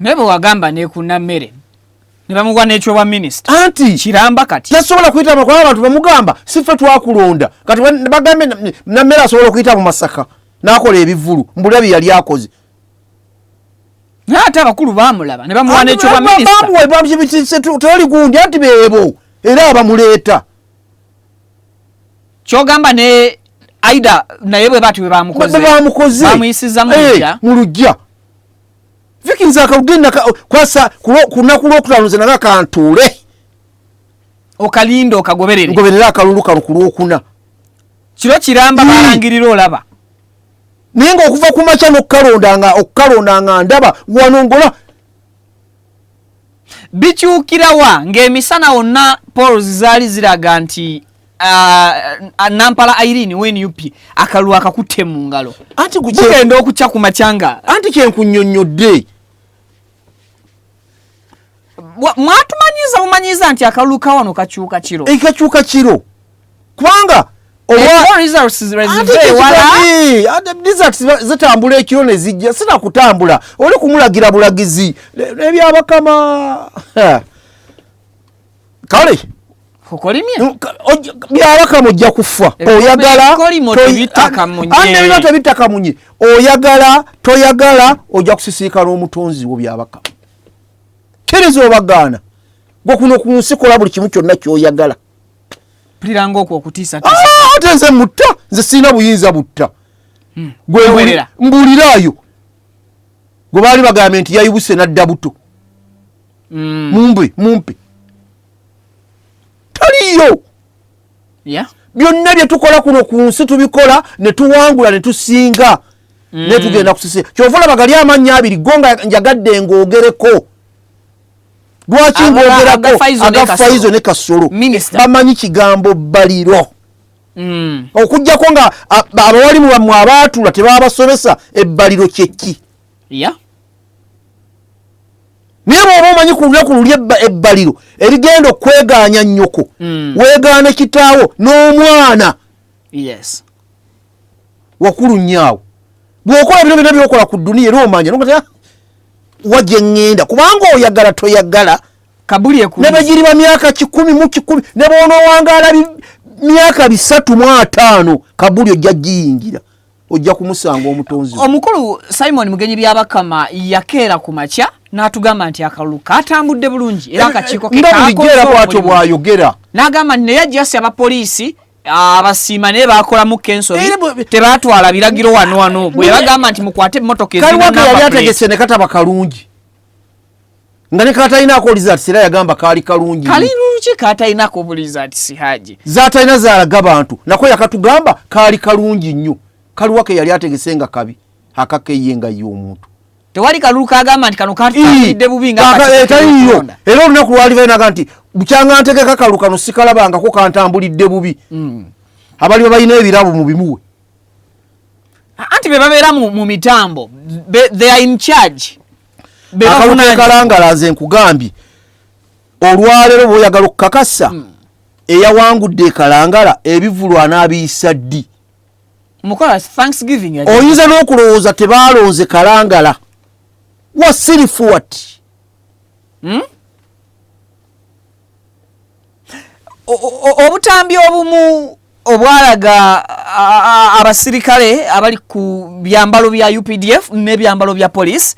naye bwe wagamba nekuna mmere ne bamugwa n'ekyobwa minisita anti kiramba kati tasobola kuyita mu abantu bamugamba si ffe twakulonda kati bagambe nammere asobola okuyita mu Masaka n'akola ebivulu mbulabi yali akoze ate abakulu bamulaba ne bamuwa n'ekyobwa minisita tewali gundi anti beebo era abamuleeta kyogamba ne Aida naye bwe bati bwe bamukoze bamuyisiza mu luggya vikinza akalugenda kwasa kunaku Lwokutaano nze naga kantuule okalinda okagoberera akalulu kano ku Lwokuna kiro kiramba balangirira olaba naye ng'okuva ku makya okukalondanga ndaba wanongola bikyukirawa ng'emisana wonna polls zaali ziraga nti Nampala Irene when UP akalwa akakutte mu ngalo anti kugenda okucha ku machanga anti kyenkunnyonnyodde mumanyiza nti akaluka wano kakyuka kiro kakyuka kiro kubanga zitambula ekiro ne zijja sina kutambula oli kumulagira bulagizi n'ebyabakama kale okolimye byabakama ojja kufa oyagala tebitakamunye oyagala toyagala ojja kusisiika n'omutonzi wo byabakama kereza obagaana gwe kuno ku nsi kola buli kimu kyonna kyoyagala mpuliranga okwo okutiisa ate nze mutta nze sirina buyinza butta mbuuliraayo gwe baali bagambye nti yayibuse nadda buto mumpe taliyo byonna bye tukola kuno ku nsi tubikola ne tuwangula ne tusinga ne tugenda kusisi kyova olaba gali amannya abiri gonga njagadde ng'ogereko lwaki ng'ogerako agafaizo ne kasolo bamanyi kigambo baliro okujjako nga abawalimu bammwe abaatula tebabasomesa ebbaliro kyeki naye bw'oba omanyi ku lunaku luli ebbaliro erigenda okwegaanya nnyoko weegaane kitaawo n'omwana wakulu nnyaawo bw'okola bino byonna byokola ku dduniya era omanya wajje ŋŋenda kubanga oyagala toyagala ne bagiriba myaka 10 ne boonowangaala myaka 305 kabuli ojja giyingira ojja kumusanga omutonzi omukulu Simon Mugenyi byabakama yakeera ku makya n'atugamba nti akalulu katambudde bulungi era akakiiko ke kakola bwatyo bwayogera n'agamba nti naye ajjasi abapoliisi abasiima naye bakolamu kensobi tebatwala biragiro wano bwe bagamba nti mukwate emmotoka ezina yali ategese ne kataba kalungi nga ne katayinaako olizati era yagamba kaali kalungi kalungi katayinaako obulizati sihaji zatalina zaalaga bantu nako yakatugamba kaali kalungi nnyo kaluwake yali ategese nga kabi akakeeye nga ye omuntu tewali kalulu kagamba nti kano katambulidde bubi nga taliyo era olunaku lwali bainaga nti bukyanga ntegeka kalulu kano sikalabangako kantambulidde bubi abali balina ebirabo mu bimuwe anti be babeera mu mitambo they are in charge akalulu kalangala nze nkugambye olwaleero bw'oyagala okukakasa eyawangudde ekalangala ebivulwa n'abiyisa ddi mukola Thanksgiving oyinza n'okulowooza tebaalonze kalangala wasirifu wati obutambi obumu obwalaga abasirikale abali ku byambalo bya UPDF n'ebyambalo bya police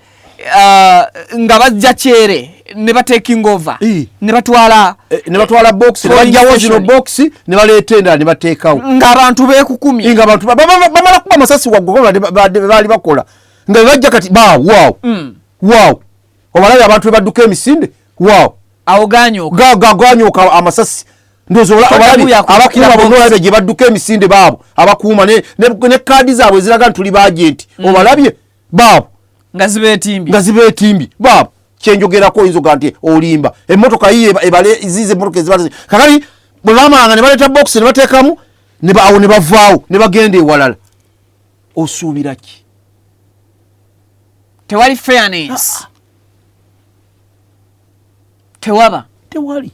nga bajja kyere ne bateking over ne batwala box ne bajjawo zino box ne baleeta endala ne bateekawo ng'abantu beekukumye nga abantu bamala kuba amasasi waggwa baali bakola nga bajja kati waaw obalabye abantu bebadduka emisinde waaw awo ganyooka amasasi abakuuma bonna olabye gye badduka emisinde baabo abakuuma ne kaadi zaabwe eziraga nti tuli baagenti obalabye baabo nga zibeetimbi baabo kyenjogerako oyinza oga nti olimba emmotoka yiye zize emmotoka ezibale kakali bwe bamalanga ne baleeta box ne bateekamu awo ne bavaawo ne bagenda ewalala osuubira ki tewali fairness tewali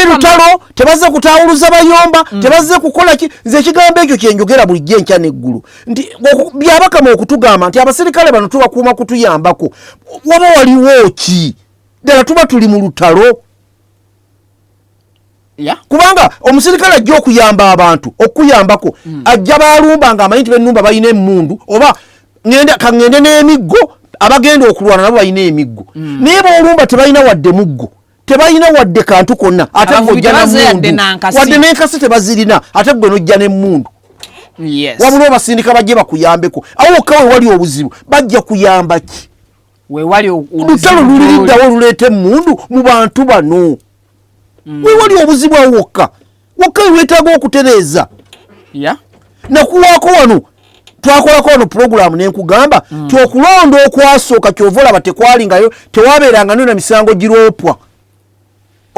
lutalo tebazze kutawuluza bayomba tebazze kukola ki nze ekigambo ekyo kyenjogera bulijjo enkya neggulu nti byabakama okutugamba nti abasirikale bano tubakuuma kutuyambako waba waliwo ki ddala tuba tuli mu lutalo kubanga omusirikale ajja okuyamba abantu okuyambako ajja balumba nga amanyi nti bennumba balina emmundu oba kaŋŋende n'emiggo abagenda okulwana nabo balina emiggo naye boolumba tebalina wadde muggo tebalina wadde kantu konna ate ng'ojja n'emmundu wadde n'enkasi tebazirina ate gwe n'ojja n'emmundu wabula obasindika bajje bakuyambeko awo wokka we wali obuzibu bajja kuyamba ki lutalo luliriddawo oluleeta emmundu mu bantu bano we wali obuzibu awo wokka we weetaaga okutereeza nakuwaako wano twakolako ono program nenkugamba tyokulonda okwasooka kyovola batekwalingayo tewabeeranga nyo na misango giroopwa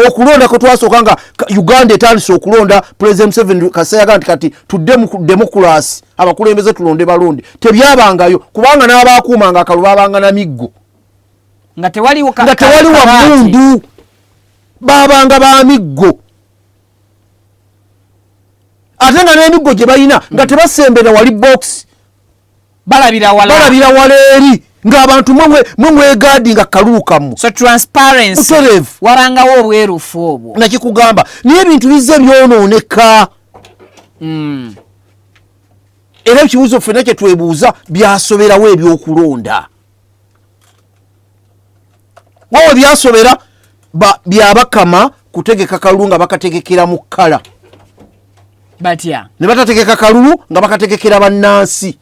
okulonda ko twasooka nga Uganda etandise okulonda President Museveni kaseyaga nti kati tudde mu democracy abakulembeze tulonde balonde tebyabangayo kubanga n'abakuumanga akalu babanga na miggo nga tewali wa mundu babanga ba miggo ate nga n'emiggo gye balina nga tebasembera wali box balabira wala eri ng'abantu mwegaadi nga kalulu kamu so transparency warangawo obwerufu obwo nakikugamba niye ebintu bizze byonooneka era ekibuuzo ffenna kye twebuuza byasoberawo ebyokulonda wawe byasobera byabakama kutegeka kalulu nga bakategekera mu kkala batya ne batategeka kalulu nga bakategekera bannansi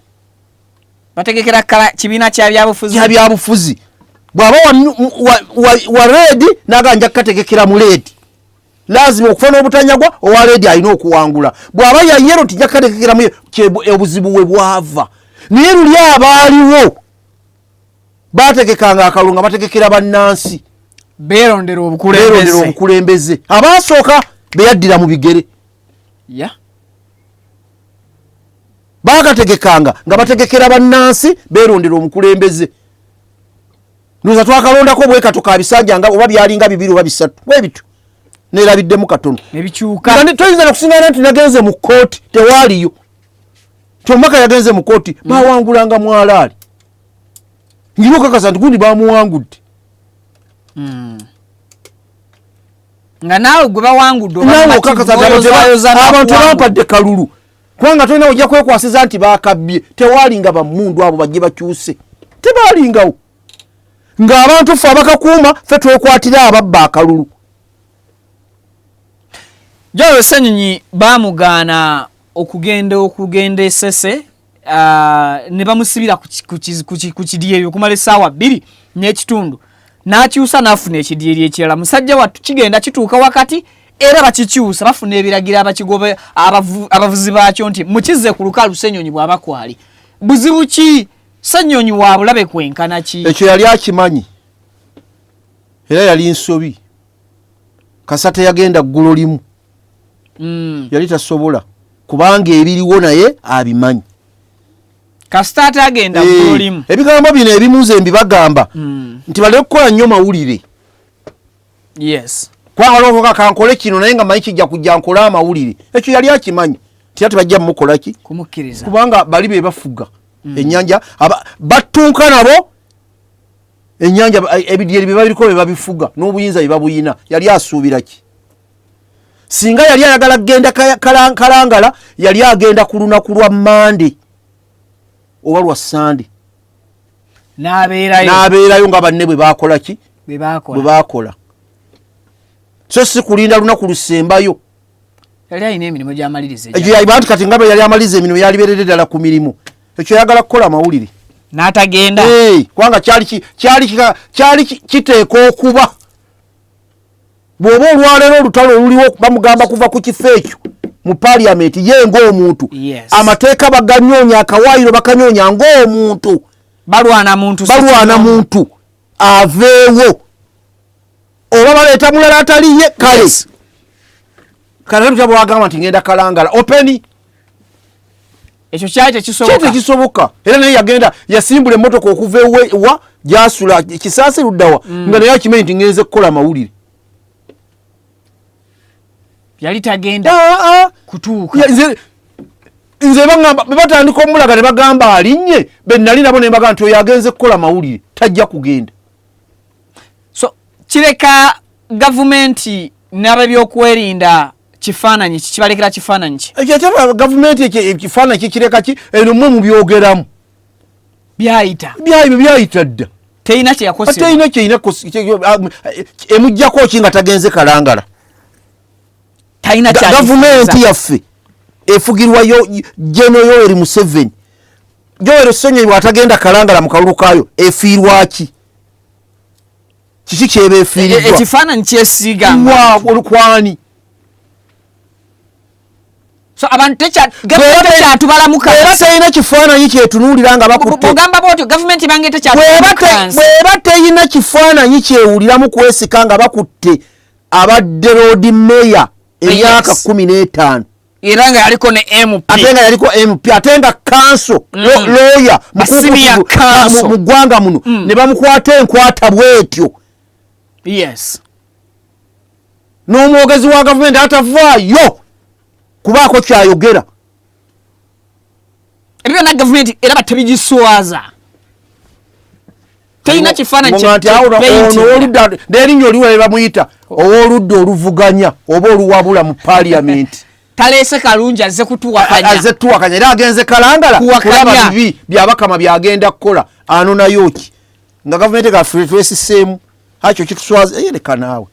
bategekera kala kibiina kya byabufuzi bw'aba wa red n'aganja kukategekera mu red lazima okufuna obutanyagwa owa red alina okuwangula bw'aba ya yero tijja kukategekera mu obuzibu we bwava naye luli abaaliwo bategekanga akalulu nga bategekera bannansi beerondera obukulembeze abaasooka beyaddira mu bigere bagategekanga nga bategekera bannansi beerondera omukulembeze nuza twakalondako bwe kato ka bisanja nga oba byalinga 2 oba 3 bwe bitu neerabiddemu katono ebikyuka toyinza nokusingana nti nagenze mu kooti tewaaliyo kyomaka yagenze mu kooti bawangulanga mwalaali ngirokakasa nti gundi bamuwangudde nga naawe gwe bawangudde abantu bampadde kalulu kubanga tolina ojja kwekwasiza nti bakabbye tewalinga bamundu abo bajje bakyuse tebalingawo ng'abantu ffe abakakuuma ffe twekwatira ababba akalulu Joel Ssenyonyi bamugaana okugenda esese ne bamusibira ku kidyeri okumala essaawa 2 n'ekitundu n'akyusa n'afuna ekidyeri ekirala musajja wattu kigenda kituuka wakati era bakikyusa bafuna ebiragira abakigobe abavuzi baakyo nti mukizze ku lukalu Ssenyonyi bw'abakwali buzibu ki Ssenyonyi wa bulabe kwenkana ki ekyo yali akimanyi era yali nsobi kasate yagenda ggulo limu yali tasobola kubanga ebiriwo naye abimanyi kasita agenda ggulo limu ebigambo bino ebimuze mbibagamba nti baleke kukola nnyo mawulire kwanga lovoka kankole kino naye nga manyi kijja kujja nkola amawulire ekyo yali akimanyi tira tebajja mumukola ki kumukkiriza kubanga bali be bafuga ennyanja battunka nabo ennyanja ebidyeri bye babiriko be babifuga n'obuyinza bye babuyina yali asuubira ki singa yali ayagala kugenda kalangala yali agenda ku lunaku lwa Mande oba lwa Sande n'abeerayo nga banne bwe bakola ki bwe bakola so si kulinda lunaku lusembayo yali alina emirimu gy'amaliriza ekyo yayiba nti kati nga bwe yali amaliriza emirimu yalibeerera ddala ku mirimu ekyo yagala kukola amawulire n'atagenda kubanga kyali kiteeka okuba bw'oba olwaleero olutalo oluliwo bamugamba kuva ku kifo ekyo mu paliamenti ye ng'omuntu amateeka baganyoonya akawaayiro bakanyoonya ng'omuntu balwana muntu aveewo oba baleeta mulala ataliye kale kale mutya bwagamba nti ngenda kalangala openi ekyo kyali tekisoboka era naye yagenda yasimbula emmotoka okuva ewa gyasula kisaasi luddawa nga naye akimanyi nti ngenze kukola amawulire yali tagenda kutuuka nze bebatandika omulaga ne bagamba alinnye benali nabo ne bagamba nti oyo agenze kukola amawulire tajja kugenda so kireka gavumenti n'abebyokwerinda kifaananyi kibalekera kifaananyi ki ekyo gavumenti ekifaananyi kikireka ki eno mwe mu byogeramu byayita dda teyina kyeyakosebwa teyina kyeyina emuggyako ki nga tagenze kalangala gavumenti yaffe efugirwa General Yoweri Museveni Joel Ssenyonyi bw'atagenda kalangala mu kalulu kaayo efiirwa ki kiki kyeba efiirirwa ekifaananyi kyesiiga kwani so abantu government tubala mukansi era teyina kifaananyi kyetunuulira nga bakutte bugamba bwotyo government bange tebala mukansi bweba teyina kifaananyi kyewuliramu kwesika nga bakutte abadde road mayor emyaka 15 era nga yaliko ne MP ate nga yaliko MP ate nga council lawyer mu ggwanga muno ne bamukwata enkwata bwetyo yes n'omwogezi wa gavumenti atavaayo kubaako kyayogera ebyo na gavumenti era batebigiswaza teyina kifaananyi n'erinnya oliwa bamuyita ow'oludda oluvuganya oba oluwabula mu parliament taleese kalungi azze tuwakanya era agenze kalangala kulaba bibi byabakama byagenda kukola anonayo ki nga gavumenti gafeesiseemu akyo kituswaza yereka naawe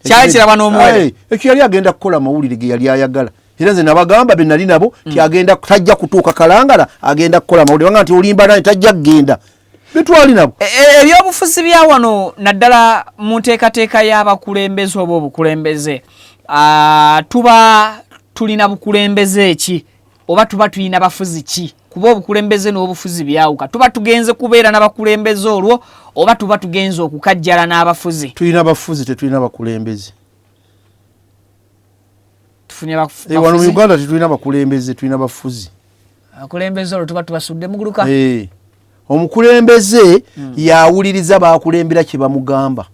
kyali kiraba n'omuwere ekyo yali agenda kukola amawulire ge yali ayagala era nze nabagamba be nali nabo tiagenda tajja kutuuka kalangala agenda kukola amawulire banga nti olimba nani tajja kugenda betwali nabo ebyobufuzi bya wano naddala mu nteekateeka y'abakulembeze oba obukulembeze tuba tulina bukulembeze ki oba tuba tulina bafuzi ki kuba obukulembeze n'obufuzi byawuka tuba tugenze kubeera n'abakulembeze olwo oba tuba tugenze okukajjala n'abafuzi tulina bafuzi tetulina bakulembeze tufunye wano mu Uganda tetulina bakulembeze tulina bafuzi abakulembeze olwo tuba tubasudde muguluka omukulembeze yawuliriza bakulembera kye bamugamba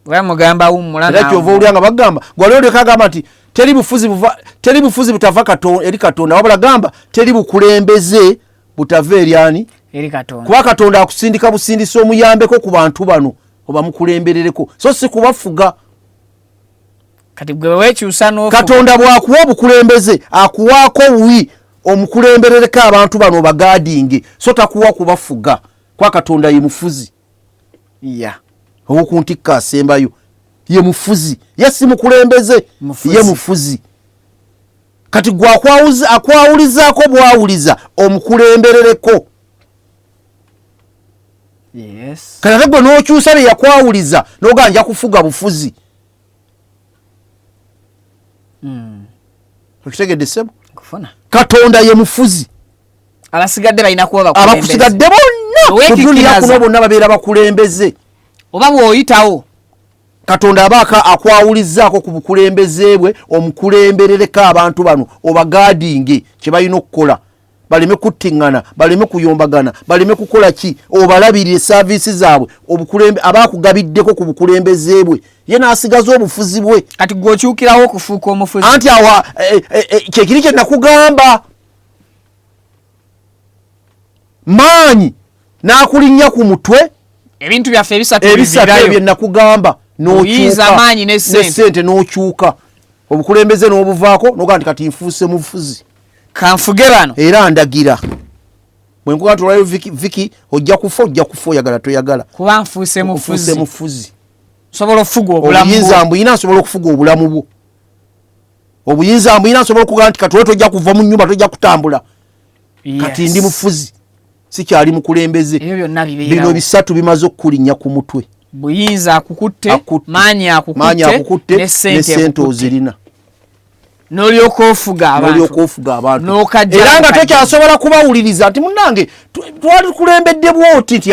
bamugamba awummula era kyova owulira nga bagamba gwali olyo kagamba nti teri bufuzi butava eri Katonda wabula gamba teri bukulembeze butava eri ani eri Katonda kuba Katonda akusindika busindisi omuyambeko ku bantu bano oba mukulemberereko so si kubafuga kati gwe wekyusa n'ofuga Katonda bw'akuwa obukulembeze akuwaako wi omukulemberereko abantu bano bagaadinge so takuwa kubafuga kwa Katonda ye mufuzi okuntikka asembayo ye mufuzi yesi mukulembeze ye mufuzi kati gwe akwawulizaako bwawuliza omukulemberereko kati ate gwe n'okyusa ne yakwawuliza n'oga nja kufuga bufuzi okitegedde ssebo Katonda ye mufuzi abasigadde balina kuba abakusigadde bonna ku duniya kuno bonna babeera bakulembeze oba bw'oyitawo Katonda abaaka akwawulizaako ku bukulembeze bwe omukulemberereko abantu bano obagaadinge kye balina okukola baleme kuttiŋŋana baleme kuyombagana baleme kukola ki obalabirire saaviisi zaabwe obukulembe abaakugabiddeko ku bukulembeze bwe ye n'asigaza obufuzi bwe kati gw'okyukirawo okufuuka omufuzi anti awa kyekiri kye nakugamba maanyi n'akulinnya ku mutwe ebintu byaffe ebisatu bye nakugamba n'okyuka n'essente n'okyuka obukulembeze n'obuvaako n'oga nti kati nfuuse mufuzi kanfuge bano era ndagira bwe nkuga nti olwayo viki ojja kufa oyagala toyagala kuba nfuuse mufuzi nsobola okufuga obulamu obuyinza mbuyina nsobola okufuga obulamu bwo obuyinza mbuyina nsobola okuga nti kati tojja kuva mu nnyumba tojja kutambula kati ndi mufuzi sikyali mukulembeze bino bisatu bimaze okukulinnya ku mutwe buyinza akukutte maanyi akukutte n'essente ozirina n'olyoka ofuga abantu era nga tokyasobola kubawuliriza nti munnange twali kulembedde bwoti nti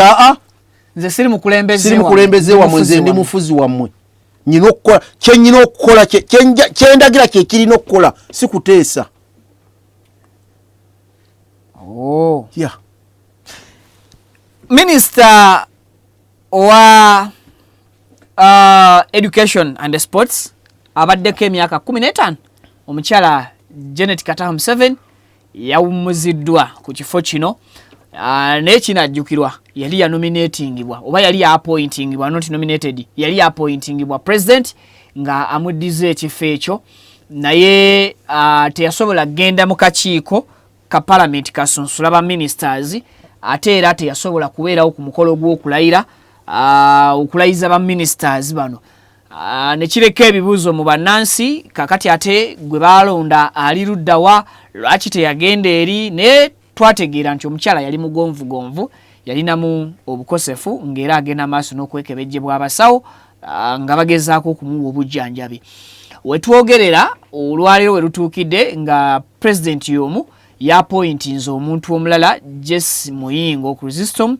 nze siri mukulembeze wammwe nze ndi mufuzi wammwe nyina okukola kyenyina okukola kyendagira kyekirina okukola si kuteesa Minister wa Education and Sports abaddeko emyaka 15 omukyala Janet Kataha Museveni yawumuziddwa ku kifo kino naye kinajjukirwa yali yanominatingibwa oba yali appointingibwa not nominated yali appointingibwa president nga amuddiza ekifo ekyo naye teyasobola genda mu kakiiko ka parliament kasunsula ba ministers ate era teyasobola kubeerawo ku mukolo gw'okulayira okulayiza ba ministers bano nekireka ebibuuzo mu bannansi kakati ate gwe balonda ali luddawa lwaki teyagenda eri ne twategeera nti omukyala yali mugonvugonvu yalinamu obukosefu ng'era agenda maaso n'okwekebejjebwa abasawo nga bagezaako okumuwa obujjanjabi wetwogerera olwaleero we lutuukidde nga president y'omu yapointinze omuntu omulala Jesse Muyingo ku Resistom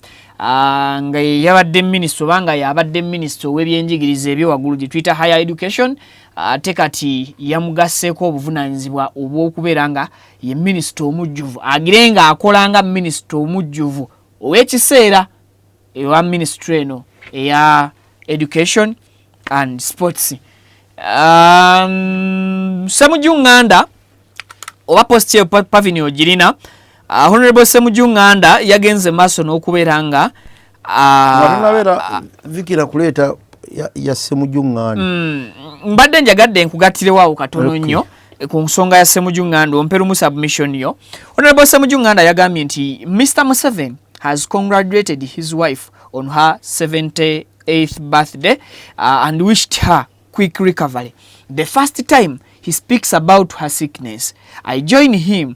nga yabadde minisita oba nga yabadde minisita ow'ebyenjigiriza ebyowaggulu gye tuyita higher education ate kati yamugasseeko obuvunaanyizibwa obw'okubeera nga ye minisita omujjuvu agire nga akola nga minisita omujjuvu ow'ekiseera ewa ministry eno eya education and sports. Ssemujju Nganda oba posti pavini ogirina Honorable Ssemujju Nganda yagenze maaso n'okubeera nga vikira kuleeta ya Ssemujju Nganda mbadde njagadde nkugattirewo katono nnyo ku nsonga ya Ssemujju Nganda omperumu submission yo. Honorable Ssemujju Nganda yagambye nti Mr. Museveni has congratulated his wife on her 78th birthday and wished her quick recovery. The first time he speaks about her sickness, I join him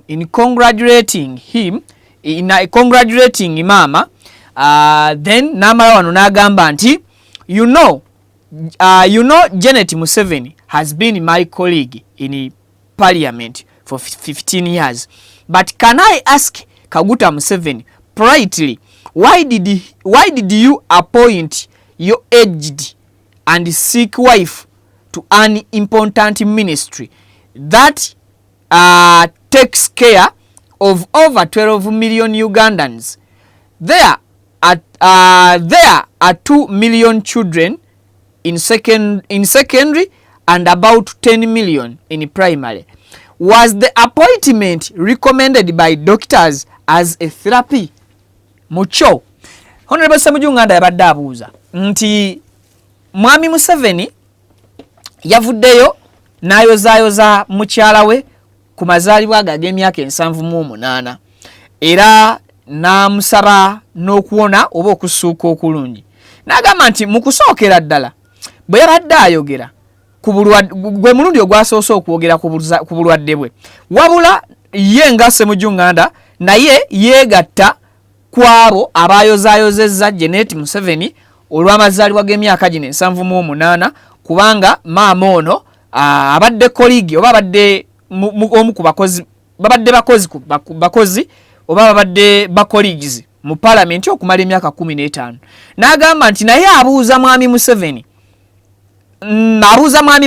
in congratulating Mama. Then namara wano nagamba nti you know Janet Museveni has been my colleague in parliament for 15 years. But can I ask Kaguta Museveni politely, why did you appoint your aged and sick wife to an important ministry that takes care of over 12 million Ugandans? There are 2 million children in secondary and about 10 million in primary. Was the appointment recommended by doctors as a therapy? Mucho. Honorable Ssemujju Nganda yabadde abuuza nti Mwami Museveni yavuddeyo n'ayozaayoza mukyala we ku mazaalibwa ge ag'emyaka 78 era n'amusaba n'okuwona oba okusuuka okulungi. N'agamba nti mu kusookera ddala bwe yabadde ayogera gwe mulundi ogwasoose okwogera ku bulwadde bwe, wabula ye nga Ssemujju Nganda naye yeegatta ku abo abayozaayozezza Janet Museveni olw'amazaalibwa g'emyaka gino 78 kubanga maama ono abadde koligi oba abadde omu ku bakozi babadde bakozi oba babadde bakoligizi mu palamenti okumala emyaka 15. N'agamba nti naye abuuza Mwami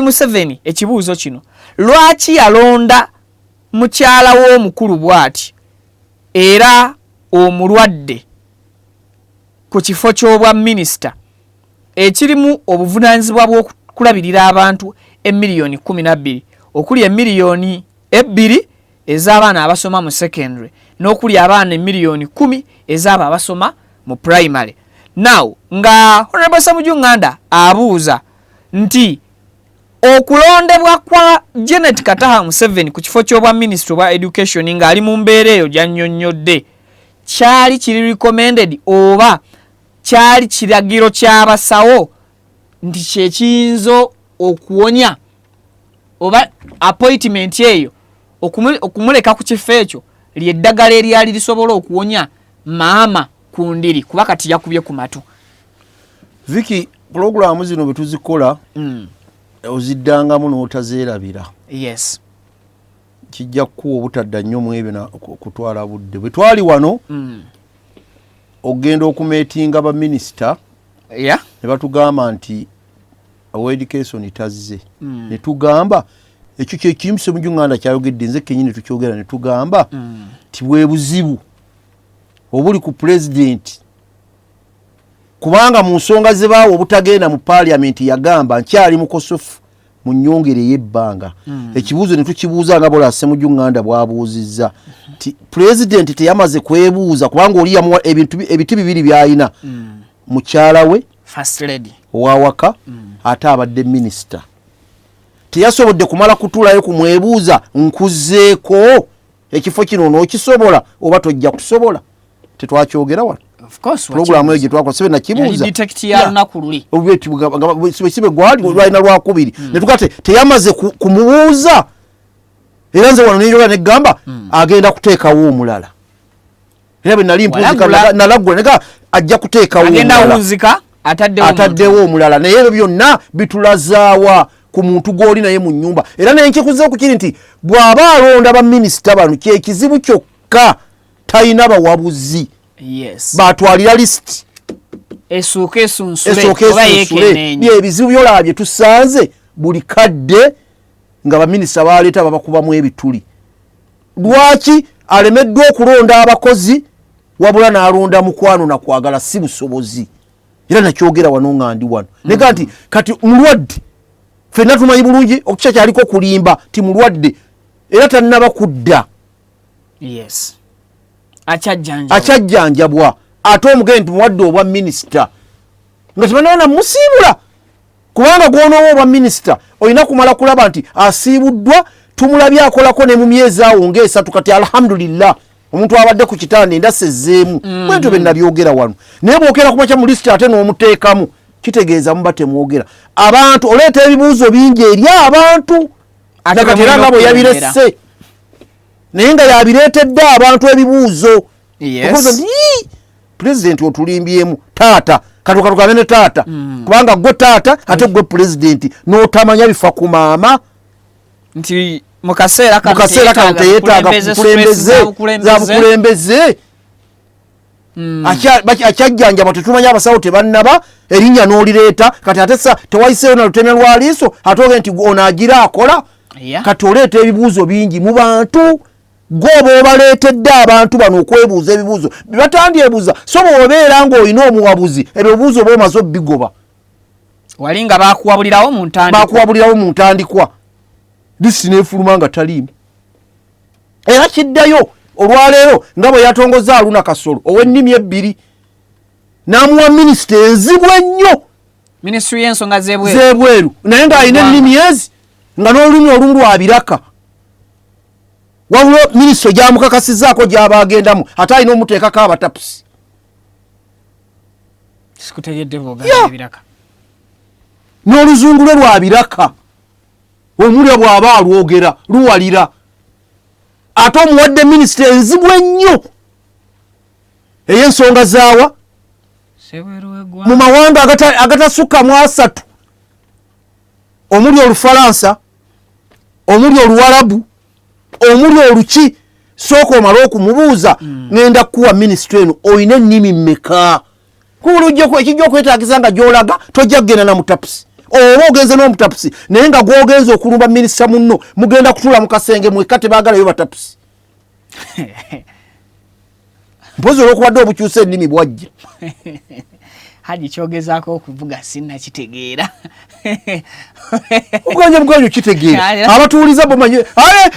Museveni ekibuuzo kino, lwaki yalonda mukyala w'omukulu bw'ati era omulwadde ku kifo ky'obwa minisita ekirimu obuvunaanyizibwa bw'okulabirira abantu emiliyoni 12 okuli emiliyoni 2 ez'abaana abasoma mu secondary n'okuli abaana emiliyoni 10 ez'abo abasoma mu primary. Now nga Honorable Ssemujju Nganda abuuza nti okulondebwa kwa Janet Kataha Museveni ku kifo ky'obwa minisitule obwa education ng'ali mu mbeera eyo gy'annyonnyodde kyali kiri recommended oba kyali kiragiro ky'abasawo nti kyekiyinza okuwonya oba appointment eyo okumuleka ku kifo ekyo lyeddagala eryali lisobola okuwonya maama ku ndiri kuba kati yakubye ku matu. Viki, programu zino bwe tuzikola oziddangamu n'otazeerabira. Yes. Kijja kuwa obutadda nnyo mu ebyo kutwala budde. Bwe twali wano ogenda okumeetinga baminisita ne batugamba nti education tazze. Ne tugamba ekyo kyekimu Ssemujju Nganda kyayogedde nze kennyini tukyogera ne tugamba ti bwe buzibu obuli ku president kubanga mu nsonga ze baawo obutagenda mu parliament yagamba nkyali mukosofu mu nnyongere y'ebbanga. Ekibuuzo ne tukibuuza nga bola Ssemujju Nganda bw'abuuzizza ti president teyamaze kwebuuza kubanga oli yamuwa ebiti bibiri by'alina mukyala we first lady owawaka ate abadde minisita teyasobodde kumala kutuulayo kumwebuuza nkuzzeeko ekifo kino n'okisobola oba tojja kusobola. Tetwakyogera wano. Of course, programu eyo gye twakola sibe nakibuuza detect ya lunaku luli sibe gwali lwalina lwakubiri ne tukate teyamaze kumubuuza era nze wano nenjola negamba agenda kuteekawo omulala era bwe nali mpuzika nalagula nega ajja kuteekawo agenda wunzika ataddewo omulala naye ebyo byonna bitulazaawa ku muntu gw'oli naye mu nnyumba. Era naye nkikuzeewo ku kiri nti bw'aba alonda baminisita bano kye kizibu kyokka talina bawabuzi. Yes. Batwalira lisiti. Esooka esunsule oba yeekenneenye. Byebizibu byolaba bye tusanze buli kadde nga baminisita baleeta babakubamu ebituli. Lwaki alemeddwa okulonda abakozi wabula n'alonda mukwano na kwagala si busobozi. Era nakyogera wano nga ndi wano. Nega nti kati mulwadde ffenna tumanyi bulungi okukya kyaliko kulimba ti mulwadde era tannaba kudda. Yes. Akyajjanjabwa ate omugende muwadde obwa minisita nga tebanona musiibula kubanga gw'onoowa obwa minisita olina kumala kulaba nti asiibuddwa tumulabye akolako ne mu myezi awo ng'esatu kati alhamdulillah omuntu abadde ku kitanda endasa ezzeemu bwentyo be nabyogera wano naye bwogera ku makya mu lisiti ate n'omuteekamu kitegeeza muba temwogera abantu oleeta ebibuuzo bingi eri abantu kati era nga bwe yabiresse naye nga yabireetedde abantu ebibuuzo. Yes. Pulezidenti otulimbyemu taata katukabe ne taata kubanga gwe taata ate gwe pulezidenti n'otamanya bifa ku maama nti mu kaseera kano teyeetaaga za bukulembeze. Akyajjanjaba tetumanya abasawo tebannaba erinnya n'olireeta kati ate tewayiseeyo na lutemya lwa liiso ate oge nti ono agira akola kati oleeta ebibuuzo bingi mu bantu. Gwoba obaleetedde abantu bano okwebuuza ebibuuzo bebatandyebuuza so bw'obeera ng'olina omuwabuzi ebyo ebibuuzo bwomaze obbigoba. Wali nga bakuwabulirawo mu ntandikwa lisiti neefuluma nga taliimu. Era kiddayo olwaleero nga bwe yatongoza Aruna Kasolo ow'ennimi ebbiri n'amuwa minisita enzibu ennyo minisitule y'ensonga z'ebweru naye ng'alina ennimi ezi nga n'olulimi olumu lwabiraka. Wabula minisitule gyamukakasizzaako gy'aba agendamu ate alina omuteekako abatapusi. Sikutegedde bw'ogamba ebiraka. N'oluzungu lwe lwabiraka omulya bw'aba alwogera luwalira. Ate omuwadde minisitule enzibu ennyo ey'ensonga zaawa mu mawanga agatasukka mu 3 omuli Olufalansa omuli Oluwarabu omuli Oluki. Sooka omala okumubuuza ngenda kuwa minisitule eno olina ennimi mmeka ekijja okwetaagiza nga gy'olaga tojja kugenda na mutapusi oba ogenze n'omutapusi naye nga gw'ogenza okulumba minisita munno mugenda kutuula mu kasenge mwekka tebaagalayo batapusi. Mpozi olw'okubadde obukyusa ennimi bwajja. Haji kyogezaako okuvuga sinnakitegeera. Buganya kitegeera abatuuliza bomanyi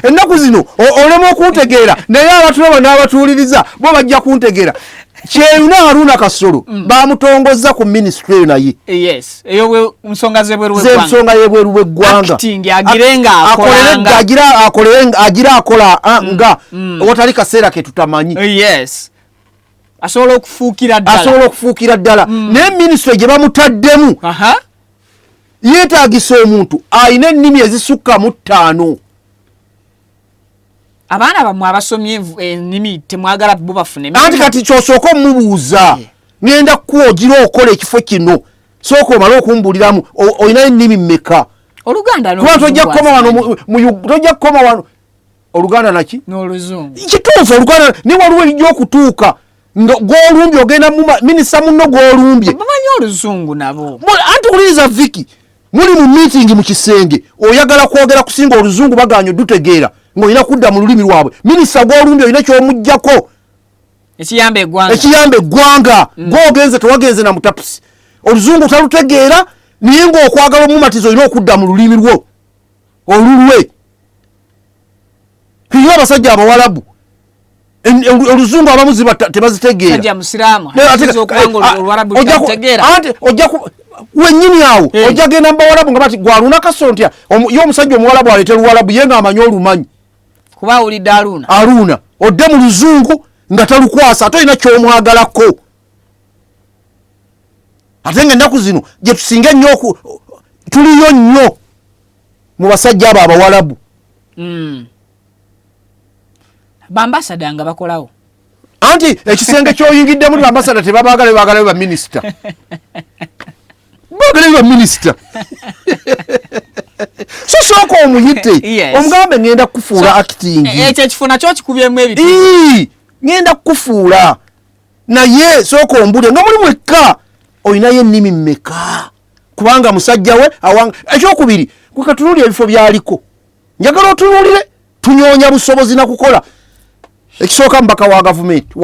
ennaku zino olema okuntegeera naye abatulaba n'abatuuliriza bo bajja kuntegeera. Kyeyuna Aruna Kasolo bamutongozza ku minisitule eyo naye. Yes, eyo nsonga z'ebweru bw'eggwanga agira akola nga watali kaseera ke tutamanyi. Yes. Asobola okufuukira ddala naye minisitule gye bamutaddemu yeetaagisa omuntu alina ennimi ezisukka mu 5. Abaana bammwe abasomye ennimi temwagala bo bafune. Anti kati kyosooka omubuuza ngenda kukuwa ogira okola ekifo kino sooka omale okumbuuliramu olina ennimi mmeka. Oluganda tojja kukoma wano Oluganda naki n'Oluzungu kituufu Oluganda ne waliwo ebijja okutuuka gw'olumbye ogenda minisita munno gw'olumbye bamanyi Oluzungu nabo. Anti uliriza Viki muli mu meeting mu kisenge oyagala kwogera kusinga Oluzungu baganya dutegeera ng'olina kudda mu lulimi lwabwe minisita gw'olumbye olina ky'omuggyako ekiyamba eggwanga gw'ogenze tewagenze na mutapusi Oluzungu talutegeera naye ng'okwagala omumatiza olina okudda mu lulimi lwo olulwe. Kiyo abasajja Abawarabu Oluzungu abamu tebazitegeera. Wennyini awo ojja genda mu Bawarabu nga bati gw'Aruna Kasolo ntya ye omusajja Omuwarabu aleetera Luwarabu ye ng'amanyi olumanyi. Kuba awulidde Aruna odde mu Luzungu nga talukwasa ate olina ky'omwagalako. Ate ng'ennaku zino gye tusinga ennyo tuliyo nnyo mu basajja abo Abawarabu. Bambasada nga bakolawo. Anti ekisenge ky'oyingiddemu bambasada tebabaagala baagalayo baminisita. Baagalayo baminisita. so soko omuyite omugambe ngenda kufuula acting ekyo kifuna kyo kikubyemu ebitu ngenda kufuula naye soko ombulire nga muli mwekka olinayo ennimi mmeka kubanga musajja we awanga ekyokubiri kwekatunuulira ebifo byaliko njagala otunuulire tunyoonya busobozi na kukola ekisooka mbaka wa gavumenti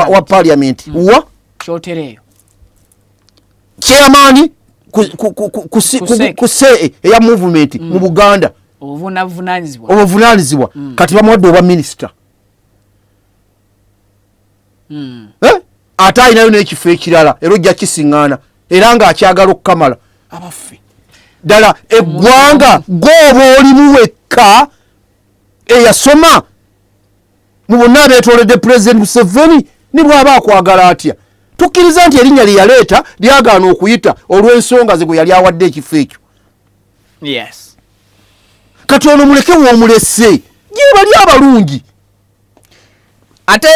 wa parliament wa kyotereeyo chairman kuse eya movement mu Buganda obuvunaanyizibwa kati bamuwadde oba minisita ate ayinayo n'ekifo ekirala era ojja kisiŋŋaana era ng'akyagala okukamala abaffe ddala eggwanga gw'oba olimu wekka eyasoma mu bonna abeetoolodde President Museveni ne bw'aba akwagala atya tukkiriza nti erinnya lye yaleeta lyagaana okuyita olw'ensonga ze gwe yali awadde ekifo ekyo kati ono muleke w'omulese gye bali abalungi ate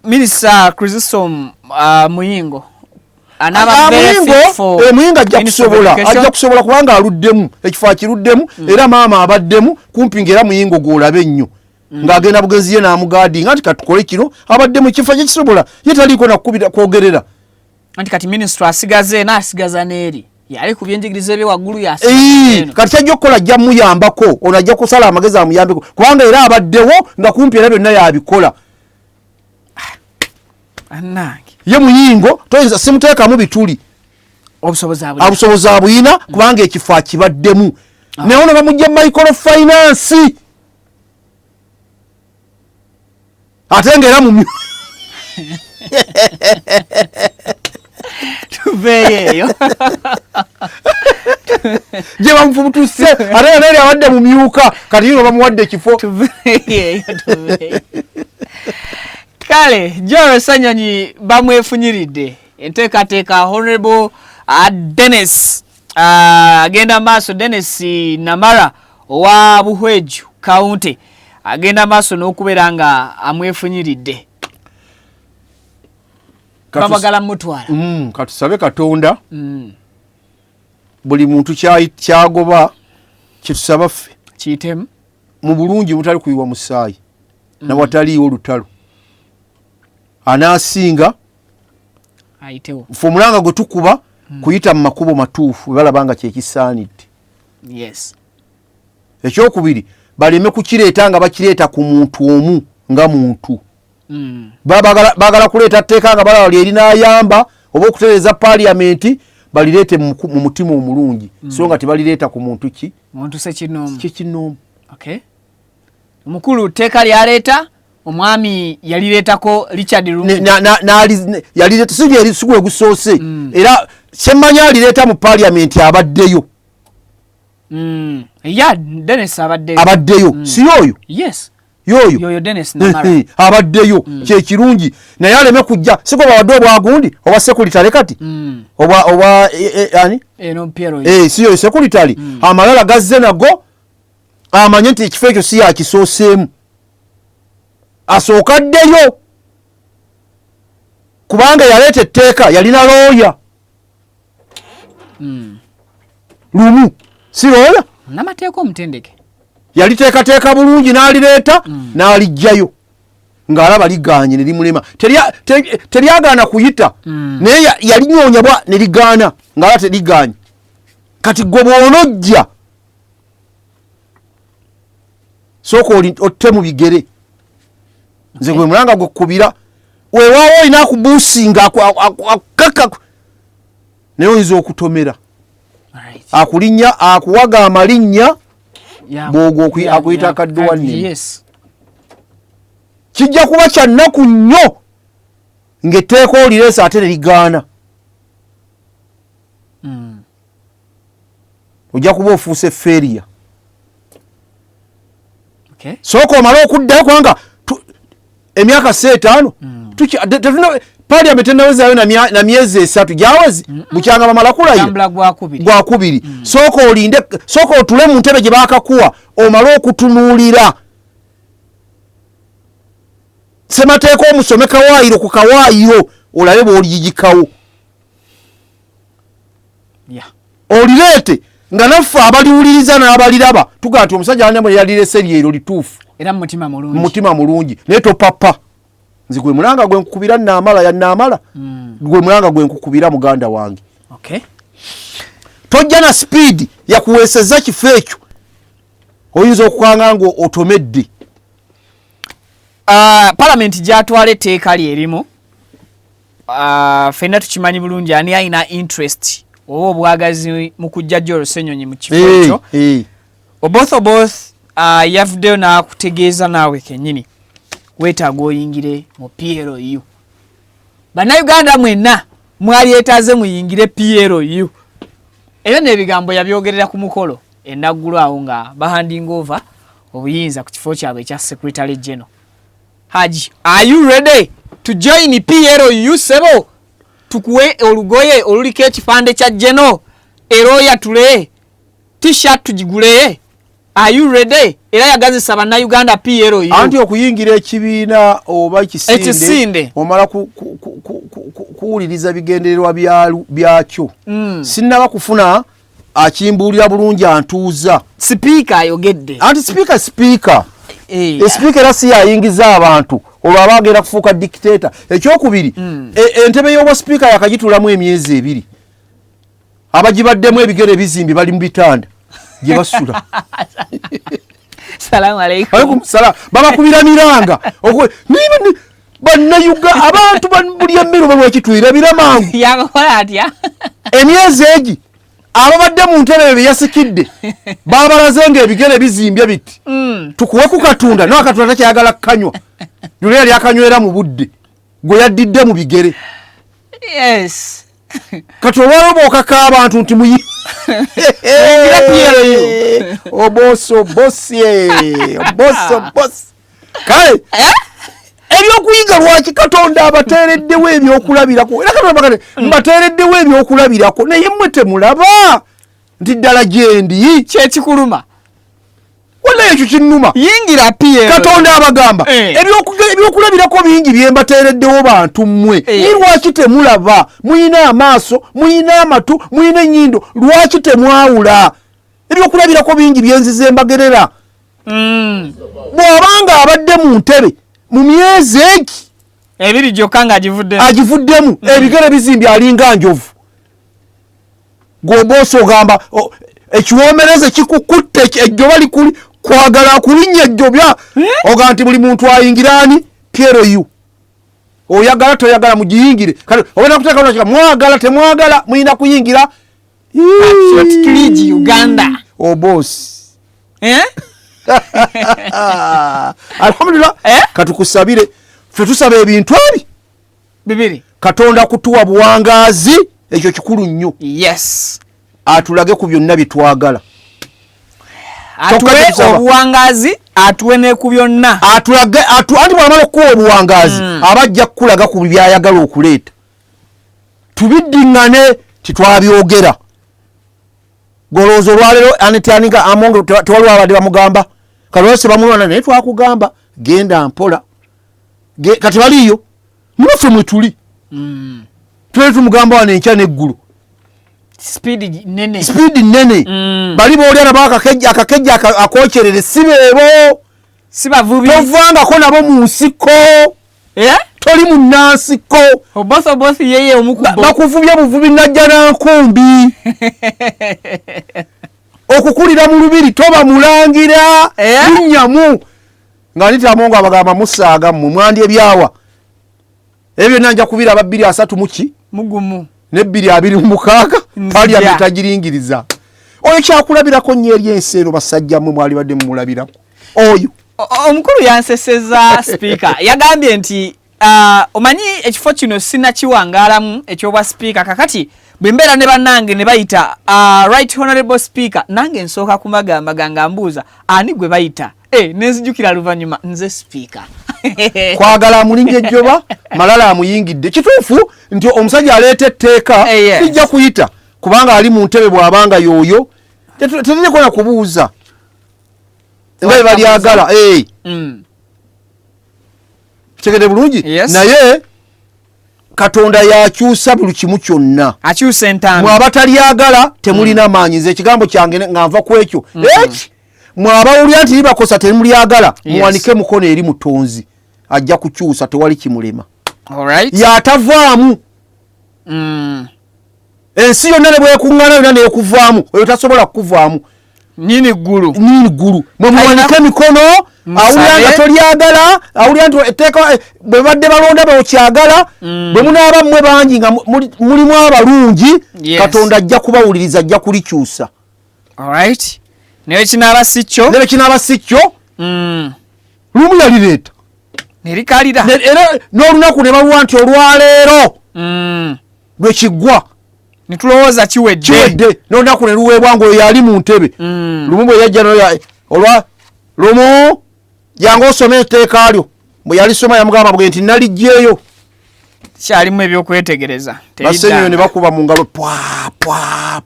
Minisita Chrysostom Muyingo Muyingo ajja kusobola kubanga aluddemu ekifo akiruddemu era maama abaddemu kumpi ng'era Muyingo gw'olabe ennyo ng'agenda bugenzi ye n'amugaadi nga nti katukole kino abadde mu kifo kyekisobola ye taliiko nakukubira kwogerera anti kati minisita asigaze n'asigaza n'eri yali ku byenjigiriza ebye waggulu kati kyajja okukola ajja muyambako ono ajja kusala amagezi amuyambeko kubanga era abaddewo nga kumpi era byonna yabikola ye Muyingo toyinza simuteekamu bituli obusobozi abuyina kubanga ekifo akibaddemu naye ono bamugja microfinance ate ng'era mu tuveeyo gye bamufubutuse ate neri abadde mu myuka kati yino bamuwadde ekifo tuveeyo kale Joel Sanyonyi bamwefunyiridde enteekateeka Honorable Dennis agenda maaso Dennis Namara owa Buhweju County agenda maaso n'okubeera nga amwefunyiridde babagala mutwala katusabe Katonda buli muntu kyagoba kyetusaba ffe kiyitemu mu bulungi butali kuyiwa musaayi nawataliiwo olutalo anaasinga ayitewo fomulanga gwe tukuba kuyita mu makubo matuufu balabanga kyekisaanidde ekyokubiri baleme kukireeta nga bakireeta ku muntu omu nga muntu bagala kuleeta tteeka nga balaba lyerinayamba oba okutereeza parliamenti balireete mu mutima omulungi so nga tebalireeta ku muntu muntu sekinoomu omukulu tteeka lyaleeta omwami yalireetako Richard Lumu yalireeta sigwe gusoose era kyemmanya alireeta mu parliamenti abaddeyo Dennis abaddeyo si yoyo yoyo Dennis Namara abaddeyo kyekirungi naye aleme kujja siko bawadde obwagundi oba sekuritale kati oba ani si yoyo sekuritale amalala gazze nago amanye nti ekifo ekyo si yakisooseemu asooka ddeyo kubanga yaleeta etteeka yalina looya Lumu si looya namateeka omutendeke yaliteekateeka bulungi n'alireeta n'alijjayo ng'alaba liganye ne limulema teryagaana kuyita naye yalinyonyabwa ne ligaana ng'ala teliganye kati gwe bw'onojja sooka otte mu bigere nze gwe mulanga gwe kubira weewaawo olina akubuusinga akukaka naye oyinza okutomera akulinnya akuwaga amalinnya bwogwo akuyita akadduwa nnene kijja kuba kya nnaku nnyo ng'etteeka olireesa ate ne ligaana ojja kuba ofuuse feeriya sooka omale okuddayo kubanga emyaka 5 parliament enawezaayo na myezi 3 gyawezi bukyanga bamala kulayira gwakubiri sooka olinde sooka otule mu ntebe gye baakakuwa omale okutunuulira semateeka omusome kawaayiro ku kawaayiro olabe bw'oligikawo olireete nga naffe abaliwuliriza n'abaliraba tugaa nti omusajja anemo yalirese lyero lituufu era mutima mulungi naye topapa nzi gwe mulanga gwe nkukubira naamala ya naamala gwe mulanga gwe nkukubira muganda wange tojja na speed yakuweeseza kifo ekyo oyinza okukanga nga otomedde. Parliament gyatwala etteeka lyerimu ffenna tukimanyi bulungi ani alina interest oba obwagazi mu kujjajja Olusenyonyi mu kifo ekyo oboth yavuddeyo n'akutegeeza naawe kennyini weetaaga oyingire mu PLU. Bannayuganda mwenna mwalyeetaaze muyingire PLU. Era n'ebigambo yabyogerera ku mukolo ennaggulu awo nga bahanding over obuyinza ku kifo kyabwe ekya Secretary General. Haji, are you ready to join PLU sebo? Tukuwe olugoye oluliko ekipande kya General eroya tule t-shirt tugigule. Are you ready? Era yagazisa bannayuganda PLU. Anti okuyingira ekibiina oba ekisinde omala kuwuliriza bigendererwa byakyo. Sinnaba kufuna akimbuulira bulungi antuuza. Speaker ayogedde. Anti speaker speaker era si yayingiza abantu olwo aba agenda kufuuka dictator. Ekyokubiri entebe y'obwa speaker yakagitulamu emyezi 2 abagibaddemu ebigere bizimbi bali mu bitanda gye basula. Salamu alaikum. Alaikum salam. Babakubira miranga bannayuga abantu buli emmere bwekitwira biramangu yakola atya emyezi egi ababadde mu ntebe be yasikidde babalazenga ebigere bizimbye biti tukuwe ku Katunda naye Katunda takyagala kanywa yule yali akanywera mu budde gwe yaddidde mu bigere. Yes. Kati olwalwo okaka abantu nti muyi oboso kale ebyokuyiga lwaki Katonda abateereddewo ebyokulabirako era Katonda bakati mbateereddewo ebyokulabirako naye mmwe temulaba nti ddala gyendi kyekikuluma wala ekyo kinnuma yingira PLU Katonda abagamba ebyokulabirako bingi byembateereddewo bantu mmwe naye lwaki temulaba? Muyina amaaso, muyina amatu, muyina ennyindo, lwaki temwawula? Ebyokulabirako bingi byenzize mbagerera. Bw'abanga abadde mu ntebe mu myezi egi 2 gyokka nga agivuddemu ebigere bizimbi alinga njovu. Gwoboso ogamba ekiwomereze kikukutte ejjoba likuli kwagala kulinnya ejjobya ogamba nti buli muntu ayingirani PLU. Oyagala toyagala mugiyingire kale obena kuteeka mwagala temwagala muyina kuyingira Patriotic Uganda. Boss alhamdulillah katukusabire ffe tusaba ebintu bibiri Katonda kutuwa buwangaazi ekyo kikulu nnyo. Yes. Atulage ku byonna bitwagala. Atuwe obuwangaazi atuwe ne ku byonna. Atulage anti bw'amala okuwa obuwangaazi abajja kukulaga ku byayagala okuleeta. Tubiddingane titwabyogera. Goloozo lwalero anityaninga amongo tewaliwo abadde bamugamba kalose bamulwana naye twakugamba genda mpola kati baliyo mufe mwetuli tule tumugamba wana enkya neggulu speed nene bali boolya nabo akakejja akokyerere sibeebo sibavubi tovangako nabo mu nsiko toli mu nansiko oboth yeye omukubo bakuvubya buvubi najja na nkumbi okukulira mu lubiri toba mulangira nnyamu nga nitamongo abagamba musaaga mu mwandi ebyawa ebyo nanja kubira aba 2 muki mugumu ne 226 pali abitagiringiriza oyo kyakulabirako nnyo eri ensero basajja mmwe mwali badde mulabirako oyo omukulu yanseseza speaker yagambye nti omanyi ekifo kino sina kiwangaalamu ekyobwa speaker kakati bwembeera ne bannange ne bayita right honorable speaker nange nsooka kumagamba ganga mbuuza ani gwe bayita nenzijukira luvannyuma nze speaker kwagala amulinga ejjoba malala amuyingidde kituufu nti omusajja aleeta etteeka lijja kuyita kubanga ali mu ntebe bw'abanga yooyo tetuleko na kubuuza nga balyagala tegede bulungi naye Katonda yakyusa buli kimu kyonna. Akyusa entambi. Mwe abatalyagala temulina maanyi. Nze ekigambo kyange nga nva ku ekyo. Mwe abawulira nti libakosa temulyagala muwanike mukono eri Mutonzi. Ajja kukyusa tewali kimulema. Alright. Yatavaamu. Ensi yonna ne bwekuŋŋaana yonna neekuvaamu. Oyo tasobola kukuvaamu. Nyini ggulu. Mwe muwanike mikono. Awulira nga tolyagala, awulira nti etteeka bwe badde balonda bwokyagala, bwe munaaba mmwe bangi nga mulimu abalungi, Katonda ajja kubawuliriza, ajja kulikyusa. Alright. Naye kinaaba si kyo. Lumu yalireeta. Nerikalira. Era n'olunaku ne baluwa nti olwaleero lwe kiggwa. Ne tulowooza kiwedde. N'olunaku ne luweebwa ng'oyo yali mu ntebe. Lumu bwe yajja Lumu jangu osome etteeka lyo. Bwe yalisoma yamugamba bwe nti nalijjeeyo. Kyalimu ebyokwetegereza. Basenyo ne bakuba mu ngalo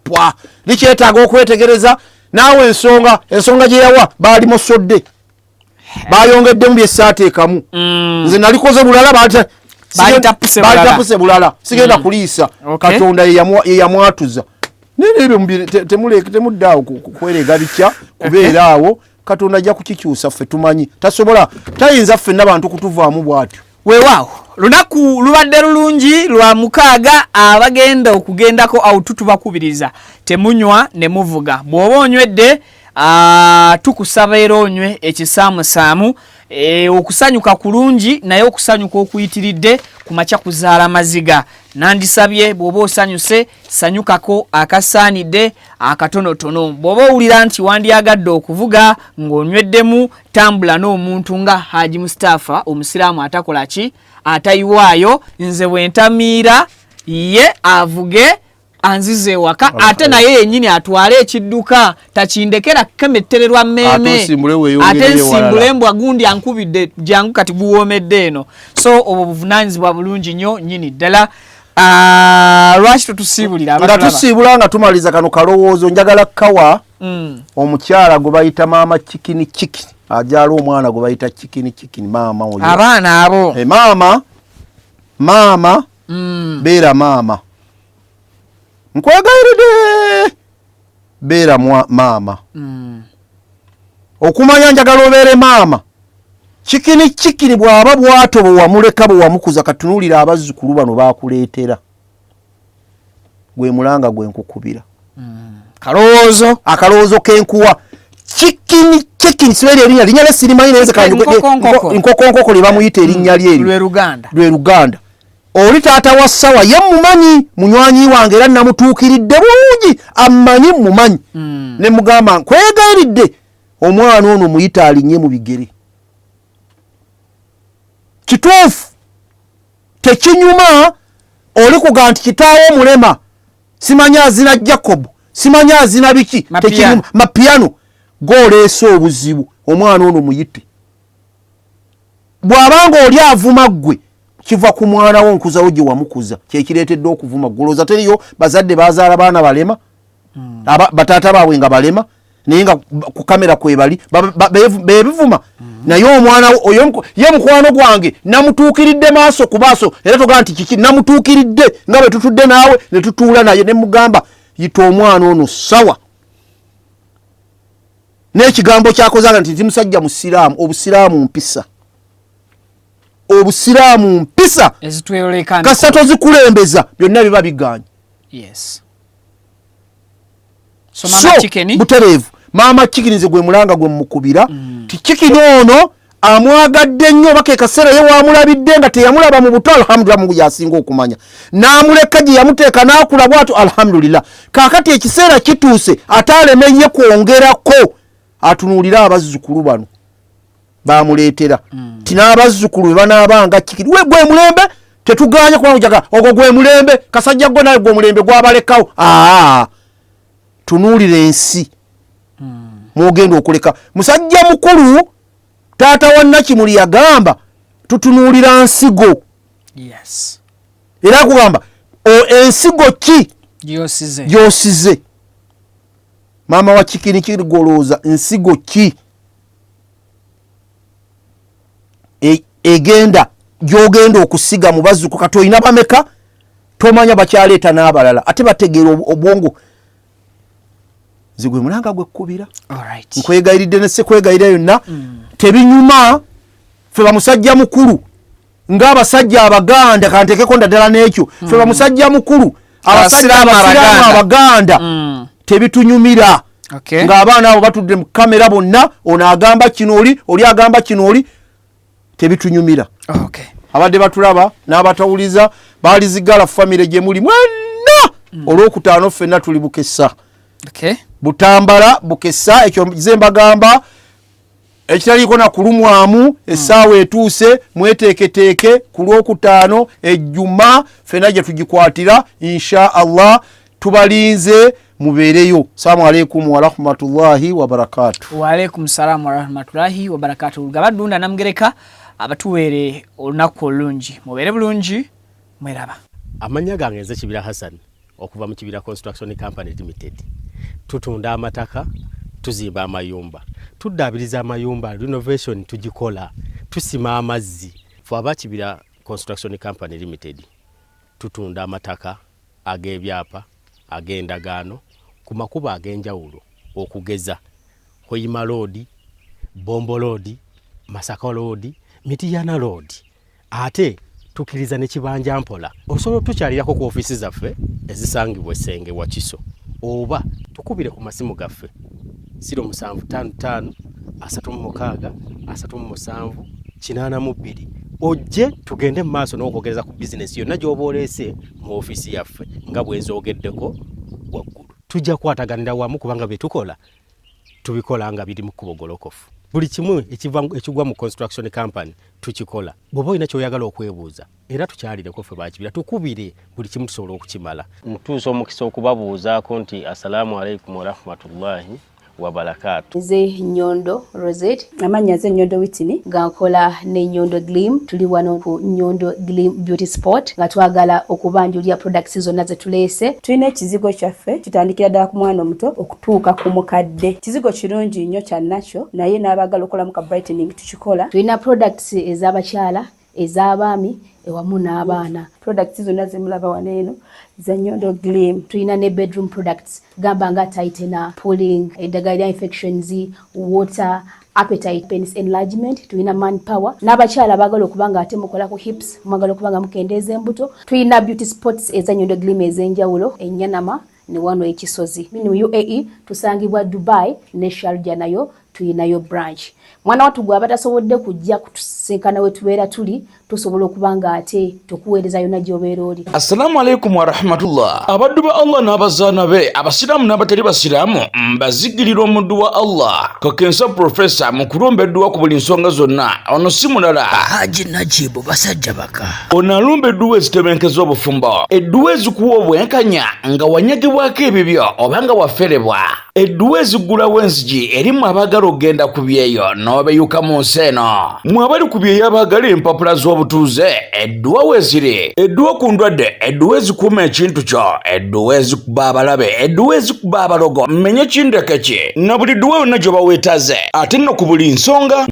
pwa. Likyetaaga okwetegereza. Naawe ensonga gye yawa baali musodde. Bayongeddemu byessaateekamu. Nze nalikoze bulala balitapuse bulala. Sigenda kuliisa. Katonda ye yamwatuza. Nebyo temuddaawo kwerega bikya kubeera awo. Katonda ajja kukikyusa ffe tumanyi. Tayinza ffenna bantu kutuvaamu bw'atyo. Weewaawo lunaku lubadde lulungi lwa 6 abagenda okugendako awutu tubakubiriza temunywa ne muvuga. Bw'oba onywedde tukusaba era onywe ekisaamusaamu. Okusanyuka kulungi naye okusanyuka okuyitiridde ku makya kuzaala maziga. Nandisabye bw'oba osanyuse sanyukako akasaanidde akatonotono. Bw'oba owulira nti wandyagadde okuvuga ng'onyweddemu tambula n'omuntu nga Haji Mustafa omusiraamu atakola ki atayiwaayo. Nze bwe ntamiira ye avuge anzize waka ate naye yennyini atwale ekidduka takindekera kemettererwa mmeme ate nsimbule embwa gundi ankubidde jangu kati buwoomedde eno. So obwo buvunaanyizibwa bulungi nnyo nnyini ddala. Lwaki tutusiibulira nga tusiibula nga tumaliza kano kalowoozo njagala kawa omukyala gwe bayita maama Chikini ajaala omwana gwe bayita Chikini maama oyo abaana abo maama beera maama nkwegayiridde beera maama okumanya njagala obeere maama Chikini bw'aba bwato bwe wamuleka bwe wamukuza katunuulira abazzukulu bano baakuleetera gwe mulanga gwe nkukubira akalowoozo kenkuwa Chikini sibeera erinnya linnya lye sirimanyi naye nkokonkoko lye bamuyita erinnya lyeru lwe Luganda. Oli taata wa Sawa ye mumanyi munywanyi wange era namutuukiridde bulungi amanyi mumanyi ne mugamba nkwegayiridde omwana ono muyita alinnye mu bigere. Kituufu tekinyuma oli kuga nti kitaawo omulema simanyi azina Jacob simanyi azina biki tekinyuma mapiano gooleese obuzibu omwana ono muyite. Bw'abanga oli avuma ggwe kiva ku mwana wo nkuzawo gye wamukuza kyekireetedde okuvuma ggulooza teriyo bazadde bazaala baana balema bataata baabwe nga balema naye nga ku kamera kwebali bebivuma naye omwana oyo ye mukwano gwange namutuukiridde maaso ku maaso era togaa nti kiki namutuukiridde nga bwe tutudde naawe ne tutuula naye ne mugamba yita omwana ono Sawa n'ekigambo kyakozanga nti musajja musiraamu obusiraamu mpisa kasatu zikulembeza byonna biba biganye. So butereevu maama Chikini nze gwe mulanga gwe mukubira ti Chikini ono amwagadde nnyo bake kaseera ye wamulabidde nga teyamulaba mu buto alhamdulillah Mungu yasinga okumanya n'amuleka gye yamuteeka n'akula bw'atyo alhamdulillah. Kaakati ekiseera kituuse atalemenye kwongerako atunuulira abazzukulu bano baamuleetera ti n'abazzukulu be banaabanga Chikini we gwe mulembe tetuganye kuba njaga ogwo gwe mulembe kasajja gwe naye gwe mulembe gwabalekawo tunuulira ensi mwogenda okuleka. Musajja mukulu taata wa Nakimuli yagamba tutunuulira nsigo era kugamba ensigo ki gy'osize. Maama wa Chikini kirigolooza nsigo ki egenda gyogenda okusiga mu bazzukulu kati olina bameka tomanya bakyaleeta n'abalala ate bategeera obwongo zigwe mulanga gwekubira nkwegayiridde ne sekwegayirira yonna tebinyuma fe bamusajja mukulu ng'abasajja abaganda kantekeko ndaddala n'ekyo fe bamusajja mukulu abasiraamu abaganda tebitunyumira ng'abaana abo batudde mu kamera bonna ono agamba kino oli agamba kino oli tebitunyumira abadde batulaba n'abatawuliza baalizigala famire gye muli mwenna olwokutaano ffenna tuli Bukessa Butambala Bukessa ekyo nze mbagamba ekitaliiko na kulumwamu essaawa etuuse mweteeketeeke ku lwokutaano ejjuma ffenna gye tugikwatira insha Allah tubalinze mubeereyo. Assalamu alaikum wa rahmatullahi wa barakatuh. Wa alaikum salam wa rahmatullahi wa barakatuh. Gabadunda namgereka abatuwere olunaku olungi mubeere bulungi mweraba. Amanya gange nze Kibira Hassan okuva mu Kibira Construction Company Limited. Tutunda amataka, tuzimba amayumba, tuddaabiriza amayumba, renovation tugikola, tusima amazzi. Fwaba Kibira Construction Company Limited tutunda amataka ag'ebyapa ag'endagaano ku makuba ag'enjawulo okugeza Hoima Road, Bombo Road, Masaka Road, Mityana Road. Ate tukiriza ne Kibanja Mpola osobola tukyalirako ku ofisi zaffe ezisangibwa Senge wa Kiso oba tukubire ku masimu gaffe 0755 36 37 82 ojje tugende mu maaso n'okwogereza ku business yonna gy'oba oleese mu ofisi yaffe nga bwenzogeddeko waggulu. Tujja kwataganira wamu kubanga bye tukola tubikola nga biri mu kkubo golokofu. Buli kimu ekigwa mu construction company tukikola. Bw'oba olina ky'oyagala okwebuuza era tukyalireko ffe bakibira tukubire buli kimu tusobola okukimala. Mutuusa omukisa okubabuuzaako nti assalamu alaikum wa rahmatullahi wa barakatuh. Nze Nyondo Rosette amanya nze Nyondo Witini gankola ne Nyondo Gleam tuli wano ku Nyondo Gleam Beauty Sport nga twagala okubanjulya products zonna ze tuleese. Tulina ekizigo kyaffe kitandikira ddala ku mwana omuto okutuuka ku mukadde. Kizigo kirungi nnyo kya natural naye n'abagala okukola mu ka brightening tukikola. Tulina products ez'abakyala ez'abaami ewamu n'abaana. Products zonna zemulaba waneeno za Nyondo Gleam. Tulina ne bedroom products gamba nga tightener, pulling, eddagala infections, water, appetite, penis enlargement. Tulina manpower n'abakyala bagala okubanga ate mukola ku hips mwagala okubanga mukendeeza embuto. Tulina beauty spots eza Nyondo Gleam ez'enjawulo Enyanama ne wano ekisozi. Mu UAE tusangibwa Dubai ne Sharjah nayo tulinayo branch. Mwana watu gwa batasobodde kujja kutusinkana we tubeera tuli tusobola okubanga ate tukuweereza yonna gy'obeera oli. Assalamu alaikum wa rahmatullah. Abaddu ba Allah n'abazaana be abasiraamu n'abatali basiraamu mbazigirira omuddu wa Allah Kakensa Professor mu kulumbeddwa ku buli nsonga zonna. Ono si mulala Haji Najibu basajja baka ono alumba edduwa ezitebenkeza obufumbo, edduwa ezikuwa obwenkanya nga wanyagibwako ebibyo oba nga waferebwa, edduwa ezigulawo enzigi erimu abaagala okgenda ku byeyo n'obeyuka mu nsi eno. Mmwe abali ku byeyo abaagala empapula z'obutuuze edduwa weeziri, edduwa ku ndwadde, edduwa ezikuuma ekintu kyo, edduwa ezikuba abalabe, edduwa ezikuba abalogo mmenye kindeke ki na buli dduwa yonna gye baweetaze ate nno ku buli nsonga